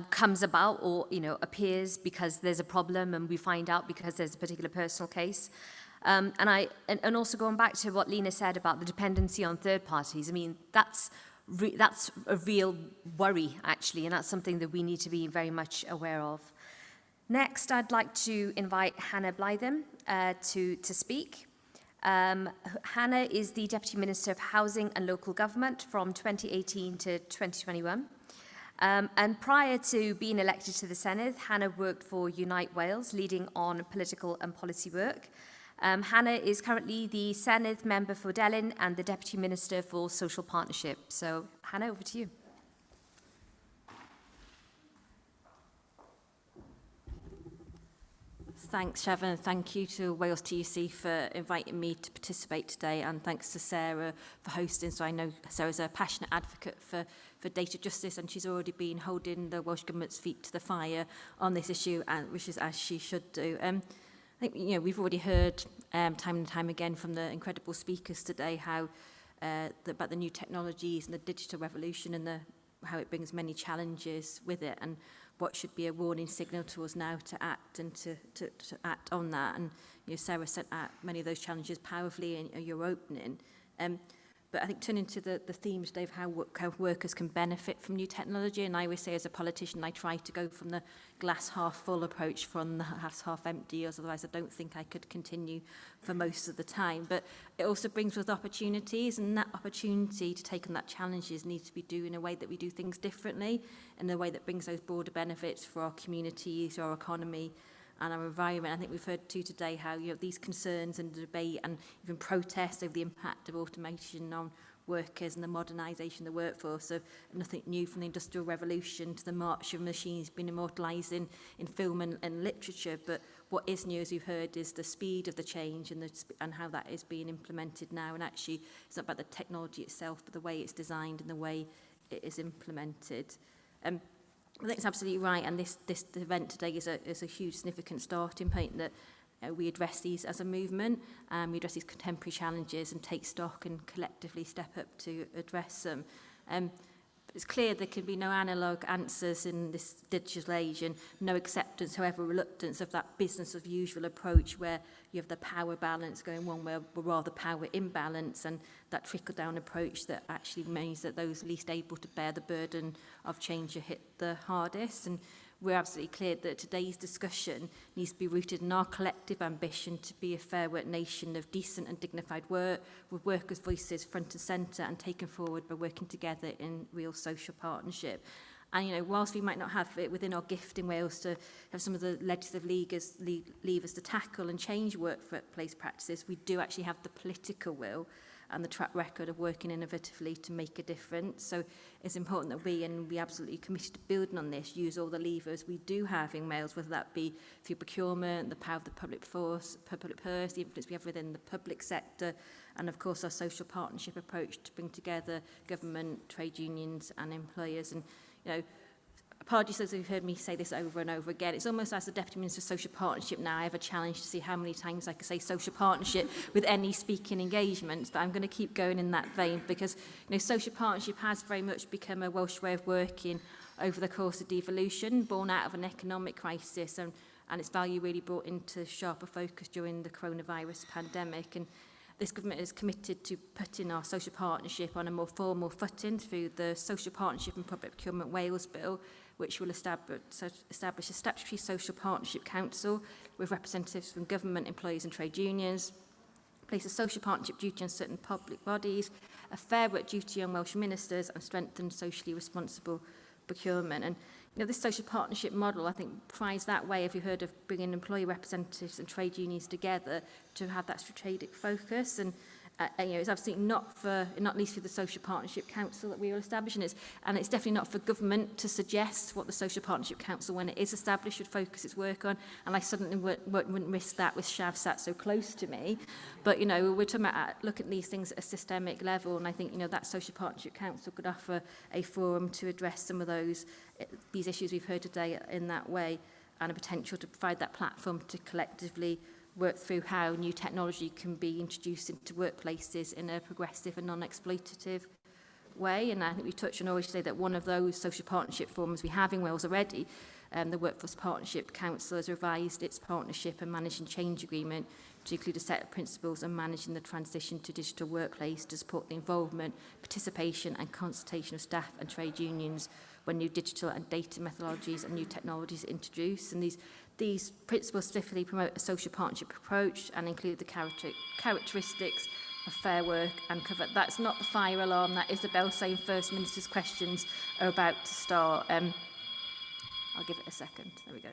comes about or appears because there's a problem and we find out because there's a particular personal case. And also going back to what Lina said about the dependency on third parties, I mean, that's a real worry, actually, and that's something that we need to be very much aware of. Next, I'd like to invite Hannah Blythyn to speak. Hannah is the Deputy Minister of Housing and Local Government from 2018 to 2021. And prior to being elected to the Senedd, Hannah worked for Unite Wales, leading on political and policy work. Hannah is currently the Senedd member for Gethin and the Deputy Minister for Social Partnership. So, Hannah, over to you. Thanks, Shavanah. Thank you to Wales TUC for inviting me to participate today, and thanks to Sarah for hosting. So I know Sarah's a passionate advocate for data justice, and she's already been holding the Welsh Government's feet to the fire on this issue, and which is as she should do. I think we've already heard time and time again from the incredible speakers today how about the new technologies and the digital revolution and how it brings many challenges with it, and what should be a warning signal to us now to act and to act on that. And Sarah set out many of those challenges powerfully in your opening. But I think turning to the themes today of how workers can benefit from new technology, and I always say as a politician, I try to go from the glass half full approach from the glass half empty, otherwise I don't think I could continue for most of the time. But it also brings with opportunities, and that opportunity to take on that challenges needs to be done in a way that we do things differently, in a way that brings those broader benefits for our communities, our economy, and our environment. I think we've heard too today how these concerns and debate and even protests over the impact of automation on workers and the modernisation of the workforce. So nothing new from the Industrial Revolution to the march of machines being immortalised in film and literature. But what is new, as we've heard, is the speed of the change and how that is being implemented now. And actually, it's not about the technology itself, but the way it's designed and the way it is implemented. I think it's absolutely right, and this event today is a huge significant starting point that we address these as a movement, we address these contemporary challenges and take stock and collectively step up to address them. It's clear there can be no analogue answers in this digital age and no acceptance, however reluctance, of that business of usual approach where you have the power balance going one way, or rather power imbalance, and that trickle-down approach that actually means that those least able to bear the burden of change are hit the hardest. And we're absolutely clear that today's discussion needs to be rooted in our collective ambition to be a fair work nation of decent and dignified work, with workers' voices front and centre and taken forward by working together in real social partnership. And, whilst we might not have it within our gift in Wales to have some of the legislative levers to tackle and change workplace practices, we do actually have the political will and the track record of working innovatively to make a difference. So it's important that we absolutely committed to building on this, use all the levers we do have in Wales, whether that be through procurement, the power of the public purse, the influence we have within the public sector, and of course our social partnership approach to bring together government, trade unions and employers. And, apologies as you've heard me say this over and over again. It's almost as the Deputy Minister of Social Partnership now, I have a challenge to see how many times I can say social partnership with any speaking engagements, but I'm going to keep going in that vein because, social partnership has very much become a Welsh way of working over the course of devolution, born out of an economic crisis, and its value really brought into sharper focus during the coronavirus pandemic. And this government is committed to putting our social partnership on a more formal footing through the Social Partnership and Public Procurement Wales Bill, which will establish a statutory social partnership council with representatives from government, employees and trade unions, place a social partnership duty on certain public bodies, a fair work duty on Welsh ministers, and strengthen socially responsible procurement. And this social partnership model, I think, provides that way, if you've heard of bringing employee representatives and trade unions together to have that strategic focus. And it's absolutely not least through the Social Partnership Council that we are establishing it. And it's definitely not for government to suggest what the Social Partnership Council, when it is established, should focus its work on. And I certainly wouldn't risk that with Shav sat so close to me. But, we're talking about looking at these things at a systemic level. And I think, that Social Partnership Council could offer a forum to address some of these issues we've heard today in that way, and a potential to provide that platform to collectively work through how new technology can be introduced into workplaces in a progressive and non-exploitative way. And I think we touched on already today that one of those social partnership forums we have in Wales already, the Workforce Partnership Council, has revised its partnership and managing change agreement to include a set of principles on managing the transition to digital workplace to support the involvement, participation and consultation of staff and trade unions when new digital and data methodologies and new technologies are introduced. And these principles specifically promote a social partnership approach and include the characteristics of fair work and cover. That's not the fire alarm, that is the bell saying First Minister's questions are about to start. I'll give it a second. There we go.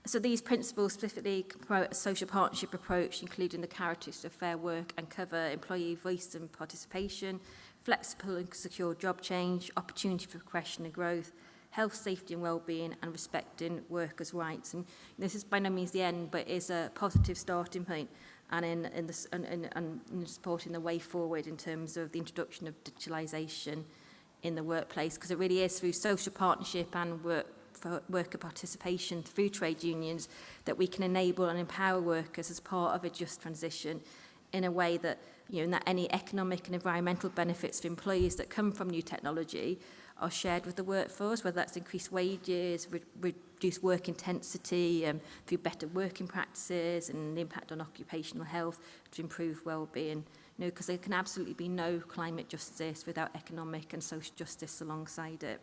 So these principles specifically promote a social partnership approach, including the characteristics of fair work and cover employee voice and participation, flexible and secure job change, opportunity for progression and growth, health, safety and well-being, and respecting workers' rights. And this is by no means the end, but is a positive starting point and in supporting the way forward in terms of the introduction of digitalisation in the workplace, because it really is through social partnership and worker participation through trade unions that we can enable and empower workers as part of a just transition in a way that, that any economic and environmental benefits for employees that come from new technology are shared with the workforce, whether that's increased wages, reduced work intensity, through better working practices and the impact on occupational health to improve well-being. Because there can absolutely be no climate justice without economic and social justice alongside it.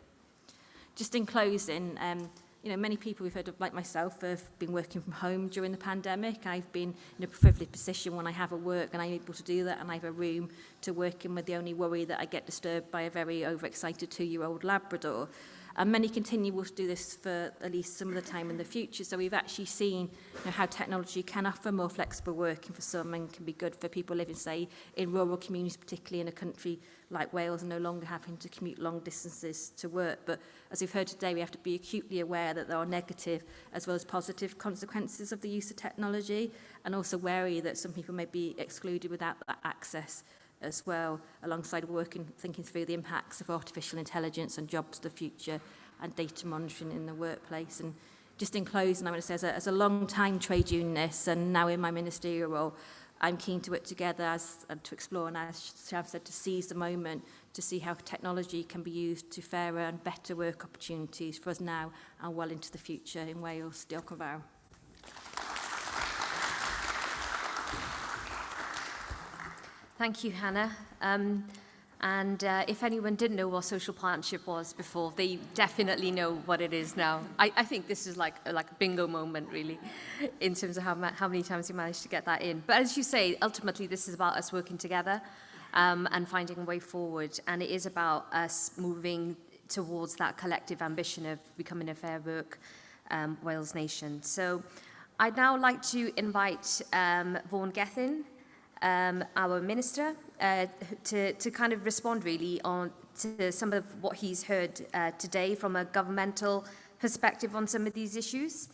Just in closing, many people we've heard of, like myself, have been working from home during the pandemic. I've been in a privileged position when I have a work and I'm able to do that, and I have a room to work in with the only worry that I get disturbed by a very overexcited 2-year-old Labrador. And many continue to do this for at least some of the time in the future. So we've actually seen how technology can offer more flexible working for some and can be good for people living, say, in rural communities, particularly in a country like Wales, and no longer having to commute long distances to work. But as we've heard today, we have to be acutely aware that there are negative as well as positive consequences of the use of technology, and also wary that some people may be excluded without that access as well, alongside thinking through the impacts of artificial intelligence on jobs of the future and data monitoring in the workplace. And just in closing, I want to say, as a long-time trade unionist and now in my ministerial role, I'm keen to work together and to explore, and as Shav said, to seize the moment, to see how technology can be used to fairer and better work opportunities for us now and well into the future in Wales. Diolch yn fawr. Thank you, Hannah. If anyone didn't know what social partnership was before, they definitely know what it is now. I think this is like a bingo moment, really, in terms of how many times you managed to get that in. But as you say, ultimately, this is about us working together and finding a way forward. And it is about us moving towards that collective ambition of becoming a fair work Wales nation. So I'd now like to invite Vaughan Gethin, our minister, to kind of respond really on to some of what he's heard today from a governmental perspective on some of these issues.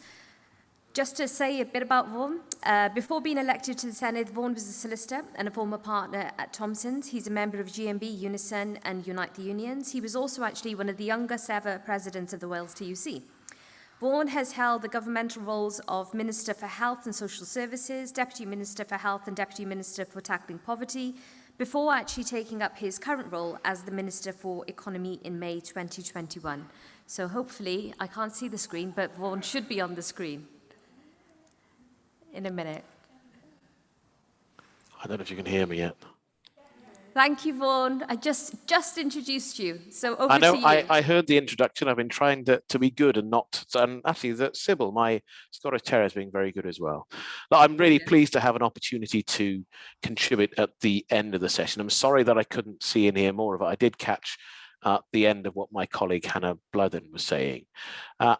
Just to say a bit about Vaughan, before being elected to the Senedd, Vaughan was a solicitor and a former partner at Thomson's. He's a member of GMB, Unison and Unite the Unions. He was also actually one of the youngest ever presidents of the Wales TUC. Vaughan has held the governmental roles of Minister for Health and Social Services, Deputy Minister for Health and Deputy Minister for Tackling Poverty, before actually taking up his current role as the Minister for Economy in May 2021. So hopefully, I can't see the screen, but Vaughan should be on the screen in a minute. I don't know if you can hear me yet. Thank you, Vaughan. I just introduced you, so over I know, to you. I heard the introduction. I've been trying to be good and not, and actually Sybil, my Scottish Terrier, is being very good as well. But I'm really pleased to have an opportunity to contribute at the end of the session. I'm sorry that I couldn't see and hear more of it. I did catch the end of what my colleague Hannah Blythyn was saying. And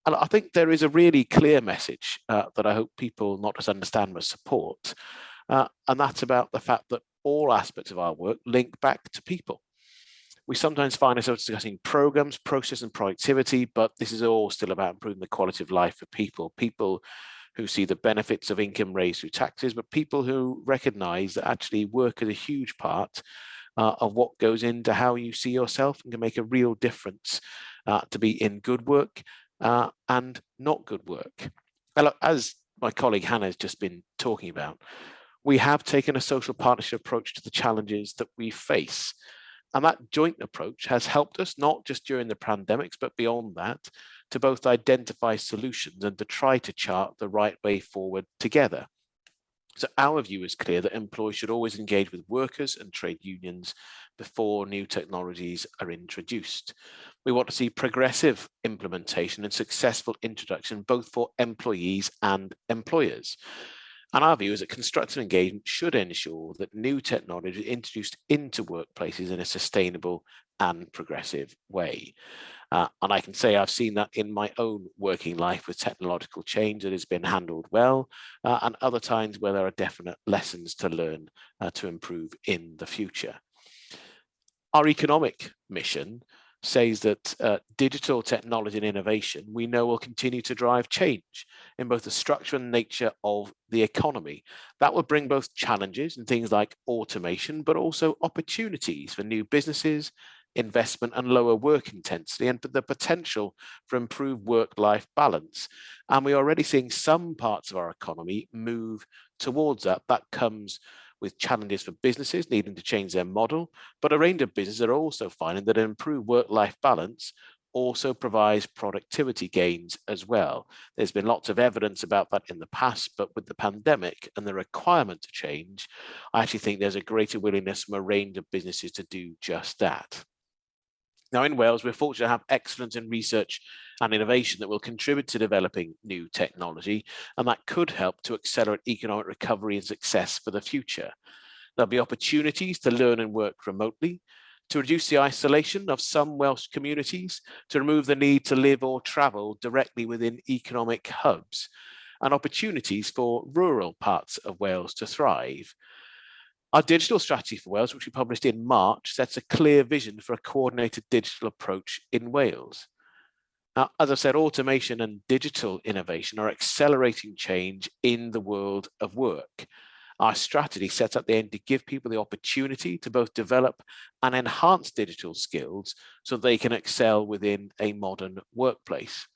I think there is a really clear message that I hope people not just understand but support. And that's about the fact that all aspects of our work link back to people. We sometimes find ourselves discussing programs, process and productivity, but this is all still about improving the quality of life for people who see the benefits of income raised through taxes, but people who recognize that actually work is a huge part of what goes into how you see yourself and can make a real difference to be in good work and not good work. And as my colleague Hannah has just been talking about, we have taken a social partnership approach to the challenges that we face. And that joint approach has helped us, not just during the pandemics, but beyond that, to both identify solutions and to try to chart the right way forward together. So our view is clear that employers should always engage with workers and trade unions before new technologies are introduced. We want to see progressive implementation and successful introduction, both for employees and employers. And our view is that constructive engagement should ensure that new technology is introduced into workplaces in a sustainable and progressive way. And I can say I've seen that in my own working life with technological change that has been handled well, and other times where there are definite lessons to learn to improve in the future. Our economic mission says that digital technology and innovation, we know, will continue to drive change in both the structure and nature of the economy. That will bring both challenges and things like automation, but also opportunities for new businesses, investment and lower work intensity, and the potential for improved work-life balance. And we're already seeing some parts of our economy move towards that. That comes with challenges for businesses needing to change their model, but a range of businesses are also finding that an improved work-life balance also provides productivity gains as well. There's been lots of evidence about that in the past, but with the pandemic and the requirement to change, I actually think there's a greater willingness from a range of businesses to do just that. Now in Wales, we're fortunate to have excellence in research and innovation that will contribute to developing new technology, and that could help to accelerate economic recovery and success for the future. There'll be opportunities to learn and work remotely, to reduce the isolation of some Welsh communities, to remove the need to live or travel directly within economic hubs, and opportunities for rural parts of Wales to thrive. Our digital strategy for Wales, which we published in March, sets a clear vision for a coordinated digital approach in Wales. Now, as I said, automation and digital innovation are accelerating change in the world of work. Our strategy sets out the aim to give people the opportunity to both develop and enhance digital skills so they can excel within a modern workplace.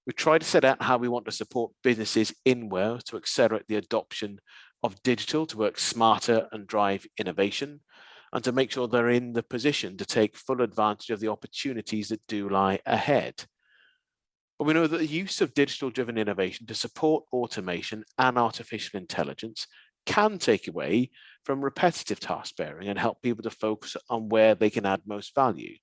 We try to set out how we want to support businesses in Wales to accelerate the adoption of digital to work smarter and drive innovation, and to make sure they're in the position to take full advantage of the opportunities that do lie ahead. But we know that the use of digital-driven innovation to support automation and artificial intelligence can take away from repetitive task bearing and help people to focus on where they can add most value.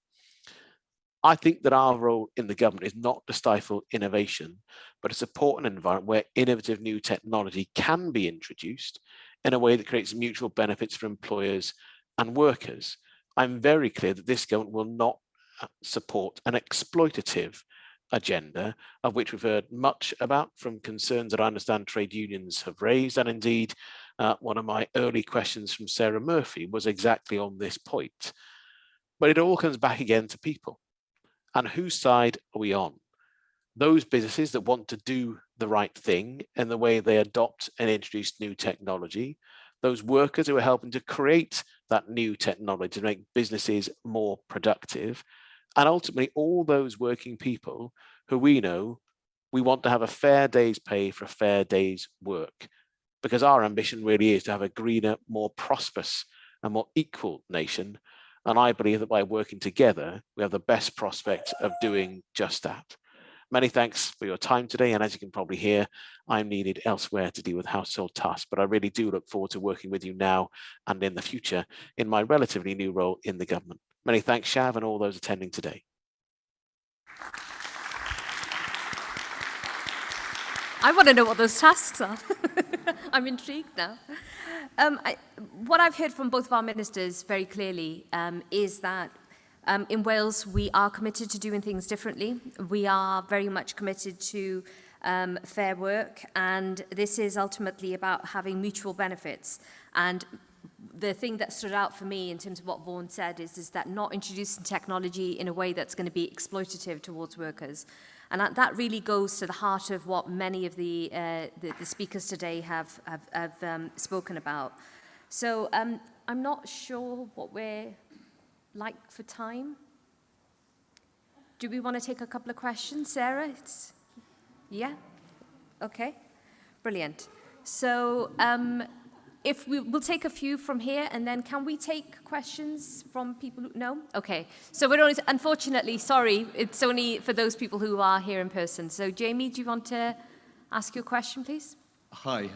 I think that our role in the government is not to stifle innovation, but to support an environment where innovative new technology can be introduced in a way that creates mutual benefits for employers and workers. I'm very clear that this government will not support an exploitative agenda, of which we've heard much about from concerns that I understand trade unions have raised. And indeed, one of my early questions from Sarah Murphy was exactly on this point. But it all comes back again to people. And whose side are we on? Those businesses that want to do the right thing in the way they adopt and introduce new technology, those workers who are helping to create that new technology to make businesses more productive, and ultimately all those working people who we know we want to have a fair day's pay for a fair day's work, because our ambition really is to have a greener, more prosperous and more equal nation. And I believe that by working together, we have the best prospect of doing just that. Many thanks for your time today. And as you can probably hear, I'm needed elsewhere to deal with household tasks, but I really do look forward to working with you now and in the future in my relatively new role in the government. Many thanks, Shav, and all those attending today. I want to know what those tasks are. I'm intrigued now. What I've heard from both of our ministers very clearly is that in Wales, we are committed to doing things differently. We are very much committed to fair work, and this is ultimately about having mutual benefits. And the thing that stood out for me in terms of what Vaughan said is that not introducing technology in a way that's going to be exploitative towards workers. And that really goes to the heart of what many of the speakers today have spoken about. So I'm not sure what we're like for time. Do we want to take a couple of questions, Sarah? Yeah? Okay, brilliant. So we'll take a few from here, and then can we take questions from people who, no? Okay, so we're only, unfortunately, sorry, it's only for those people who are here in person. So Jamie, do you want to ask your question, please? Hi,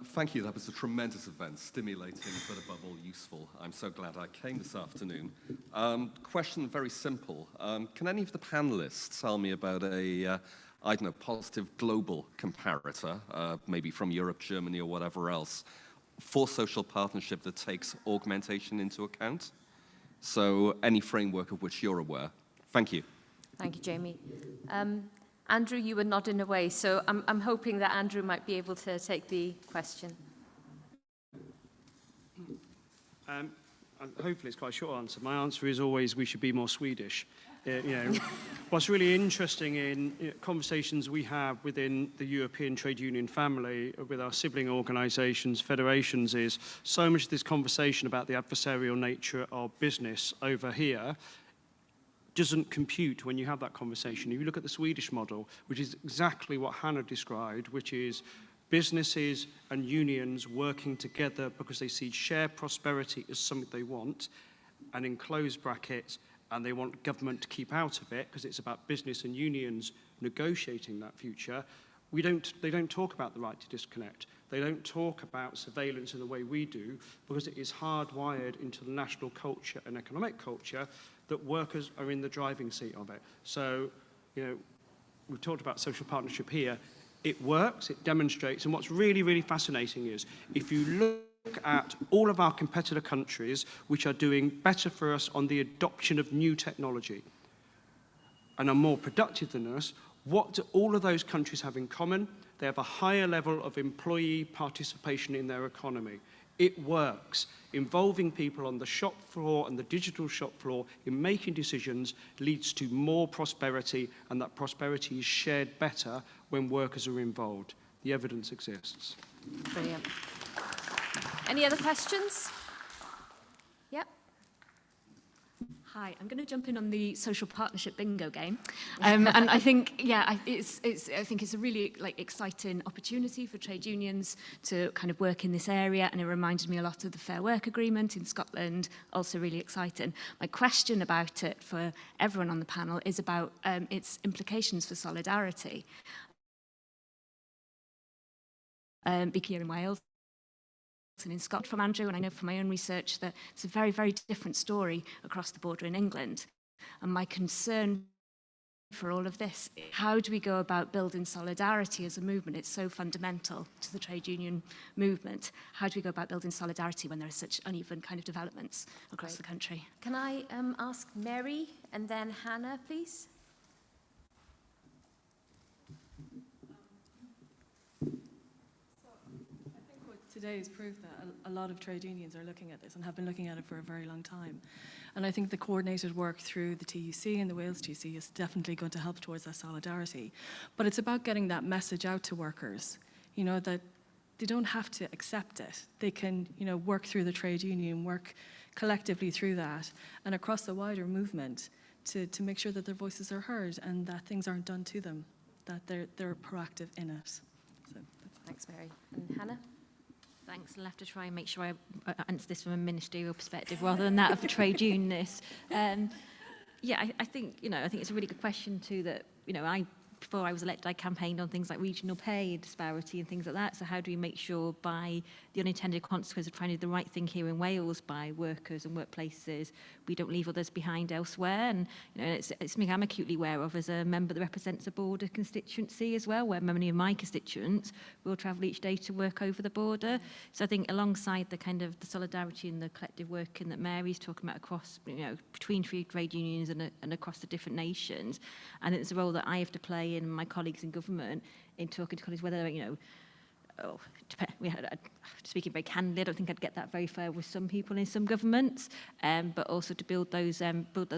thank you. That was a tremendous event, stimulating, but above all useful. I'm so glad I came this afternoon. Question very simple. Can any of the panelists tell me about a, I don't know, positive global comparator, maybe from Europe, Germany, or whatever else, for social partnership that takes augmentation into account? So any framework of which you're aware. Thank you. Thank you, Jamie. Andrew, you were nodding away, so I'm hoping that Andrew might be able to take the question. Hopefully it's quite a short answer. My answer is always we should be more Swedish. What's really interesting in conversations we have within the European trade union family with our sibling organisations, federations, is so much of this conversation about the adversarial nature of business over here doesn't compute when you have that conversation. If you look at the Swedish model, which is exactly what Hannah described, which is businesses and unions working together because they see shared prosperity as something they want, and in closed brackets, and they want government to keep out of it because it's about business and unions negotiating that future. They don't talk about the right to disconnect. They don't talk about surveillance in the way we do, because it is hardwired into the national culture and economic culture that workers are in the driving seat of it. So, we've talked about social partnership here. It works, it demonstrates, and what's really, really fascinating is if you look at all of our competitor countries which are doing better for us on the adoption of new technology and are more productive than us, what do all of those countries have in common? They have a higher level of employee participation in their economy. It works. Involving people on the shop floor and the digital shop floor in making decisions leads to more prosperity, and that prosperity is shared better when workers are involved. The evidence exists. Brilliant. Any other questions? Yep. Hi, I'm going to jump in on the social partnership bingo game, and I think, yeah, I think it's a really exciting opportunity for trade unions to kind of work in this area, and it reminded me a lot of the Fair Work Agreement in Scotland. Also, really exciting. My question about it for everyone on the panel is about its implications for solidarity. Big here in Wales. And in Scotland from Andrew, and I know from my own research that it's a very, very different story across the border in England. And my concern for all of this, how do we go about building solidarity as a movement? It's so fundamental to the trade union movement. How do we go about building solidarity when there are such uneven kind of developments across the country? Can I ask Mary and then Hannah, please? Today has proved that a lot of trade unions are looking at this and have been looking at it for a very long time. And I think the coordinated work through the TUC and the Wales TUC is definitely going to help towards that solidarity. But it's about getting that message out to workers, you know, that they don't have to accept it. They can, you know, work through the trade union, work collectively through that, and across the wider movement to make sure that their voices are heard and that things aren't done to them, that they're proactive in it. So, thanks, Mary. And Hannah? Thanks. I'll have to try and make sure I answer this from a ministerial perspective rather than that of a trade unionist. Yeah, I think, you know, I think it's a really good question too that, you know, before I was elected, I campaigned on things like regional pay disparity and things like that. So how do we make sure by the unintended consequence of trying to do the right thing here in Wales by workers and workplaces, we don't leave others behind elsewhere? And you know, it's something I'm acutely aware of as a member that represents a border constituency as well, where many of my constituents will travel each day to work over the border. So I think alongside the kind of the solidarity and the collective working that Mary's talking about across, you know, between free trade unions and across the different nations, I think there's a role that I have to play in my colleagues in government in talking to colleagues whether, you know, speaking very candidly, I don't think I'd get that very far with some people in some governments, but also to build those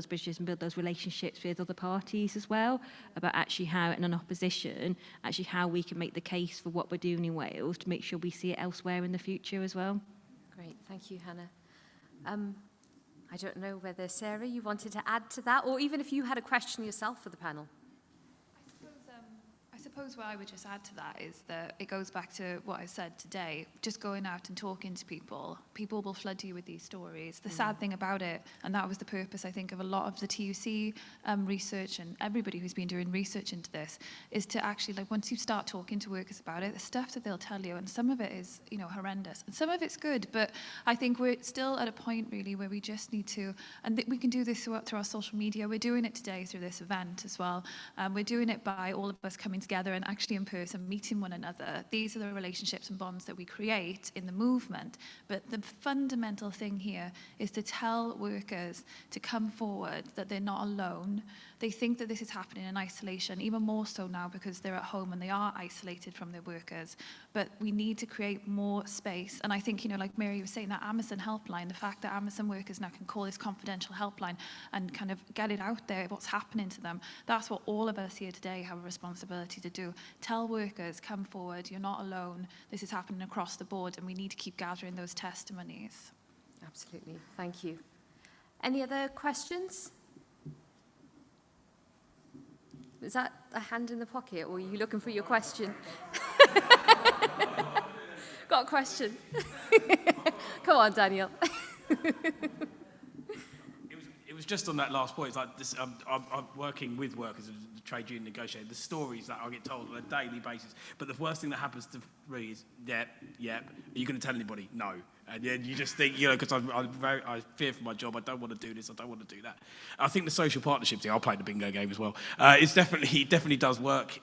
bridges and build those relationships with other parties as well, about actually how, in an opposition, actually how we can make the case for what we're doing in Wales to make sure we see it elsewhere in the future as well. Great, thank you, Hannah. I don't know whether, Sarah, you wanted to add to that, or even if you had a question yourself for the panel. I suppose what I would just add to that is that it goes back to what I said today. Just going out and talking to people will flood you with these stories. The sad thing about it, and that was the purpose, I think, of a lot of the TUC research and everybody who's been doing research into this, is to actually, like, once you start talking to workers about it, the stuff that they'll tell you, and some of it is, you know, horrendous, and some of it's good, but I think we're still at a point, really, where we just need to, and we can do this through our social media. We're doing it today through this event as well. We're doing it by all of us coming together and actually in person meeting one another. These are the relationships and bonds that we create in the movement. But the fundamental thing here is to tell workers to come forward, that they're not alone. They think that this is happening in isolation, even more so now because they're at home and they are isolated from their workers. But we need to create more space. And I think, you know, like Mary was saying, that Amazon helpline, the fact that Amazon workers now can call this confidential helpline and kind of get it out there, what's happening to them, that's what all of us here today have a responsibility to do. Tell workers, come forward, you're not alone. This is happening across the board, and we need to keep gathering those testimonies. Absolutely, thank you. Any other questions? Is that a hand in the pocket, or are you looking for your question? Got a question? Come on, Daniel. It was just on that last point. It's like this, I'm working with workers as a trade union negotiator. The stories that I get told on a daily basis. But the worst thing that happens to me is, yep. Are you going to tell anybody? No. And then you just think, you know, because I fear for my job. I don't want to do this. I don't want to do that. I think the social partnership thing, I'll play the bingo game as well. It definitely does work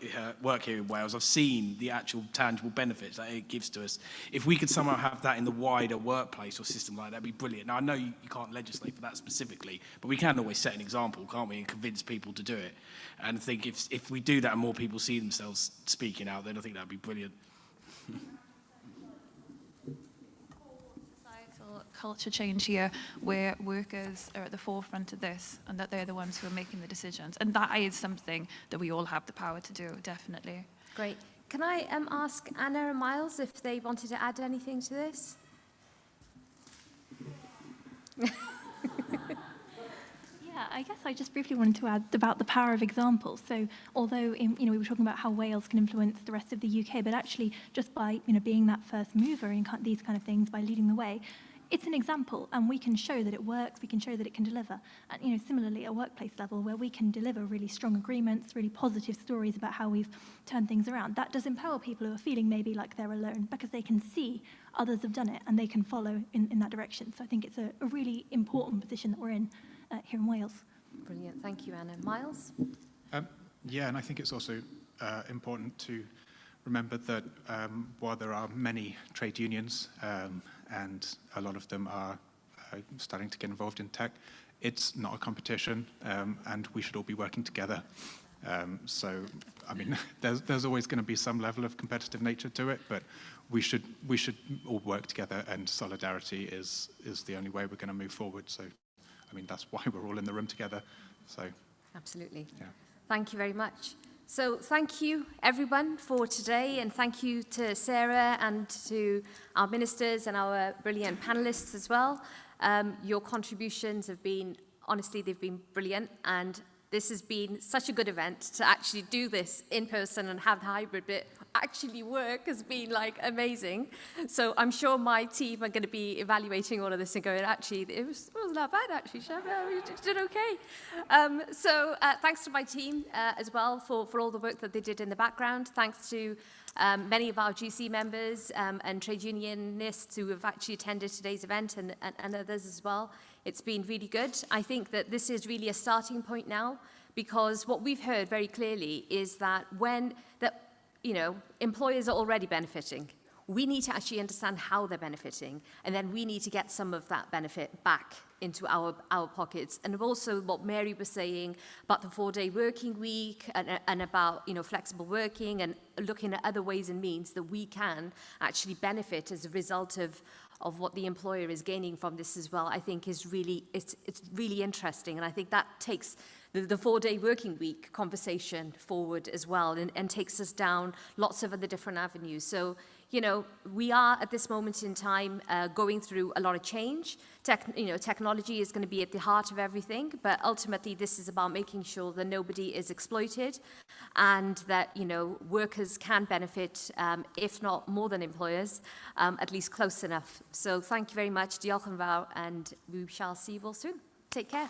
here in Wales. I've seen the actual tangible benefits that it gives to us. If we could somehow have that in the wider workplace or system like that, that'd be brilliant. Now, I know you can't legislate for that specifically, but we can always set an example, can't we, and convince people to do it. And I think if we do that and more people see themselves speaking out, then I think that'd be brilliant. Culture change here where workers are at the forefront of this and that they're the ones who are making the decisions. And that is something that we all have the power to do, definitely. Great. Can I ask Anna and Myles if they wanted to add anything to this? Yeah, I guess I just briefly wanted to add about the power of example. So although we were talking about how Wales can influence the rest of the UK, but actually just by being that first mover in these kind of things, by leading the way, it's an example, and we can show that it works, we can show that it can deliver. And similarly, at a workplace level, where we can deliver really strong agreements, really positive stories about how we've turned things around, that does empower people who are feeling maybe like they're alone, because they can see others have done it and they can follow in that direction. So I think it's a really important position that we're in here in Wales. Brilliant, thank you, Anna. Myles? Yeah, and I think it's also important to remember that while there are many trade unions, and a lot of them are starting to get involved in tech, it's not a competition, and we should all be working together. So, I mean, there's always going to be some level of competitive nature to it, but we should all work together, and solidarity is the only way we're going to move forward. So, I mean, that's why we're all in the room together. So, absolutely. Yeah. Thank you very much. So thank you, everyone, for today, and thank you to Sarah and to our ministers and our brilliant panelists as well. Your contributions have been, honestly, they've been brilliant, and this has been such a good event to actually do this in person and have the hybrid bit actually work has been like amazing. So I'm sure my team are going to be evaluating all of this and going, actually, it wasn't that bad, actually, Shavanah, you did okay. So thanks to my team as well for all the work that they did in the background. Thanks to many of our GC members and trade unionists who have actually attended today's event and others as well. It's been really good. I think that this is really a starting point now, because what we've heard very clearly is that employers are already benefiting. We need to actually understand how they're benefiting, and then we need to get some of that benefit back into our pockets. And also what Mary was saying about the 4-day working week and about flexible working and looking at other ways and means that we can actually benefit as a result of what the employer is gaining from this as well, I think is really, it's really interesting. And I think that takes the 4-day working week conversation forward as well, and takes us down lots of other different avenues. So, we are at this moment in time going through a lot of change. Technology is going to be at the heart of everything, but ultimately this is about making sure that nobody is exploited and that, workers can benefit, if not more than employers, at least close enough. So thank you very much, diolch yn fawr, and we shall see you all soon. Take care.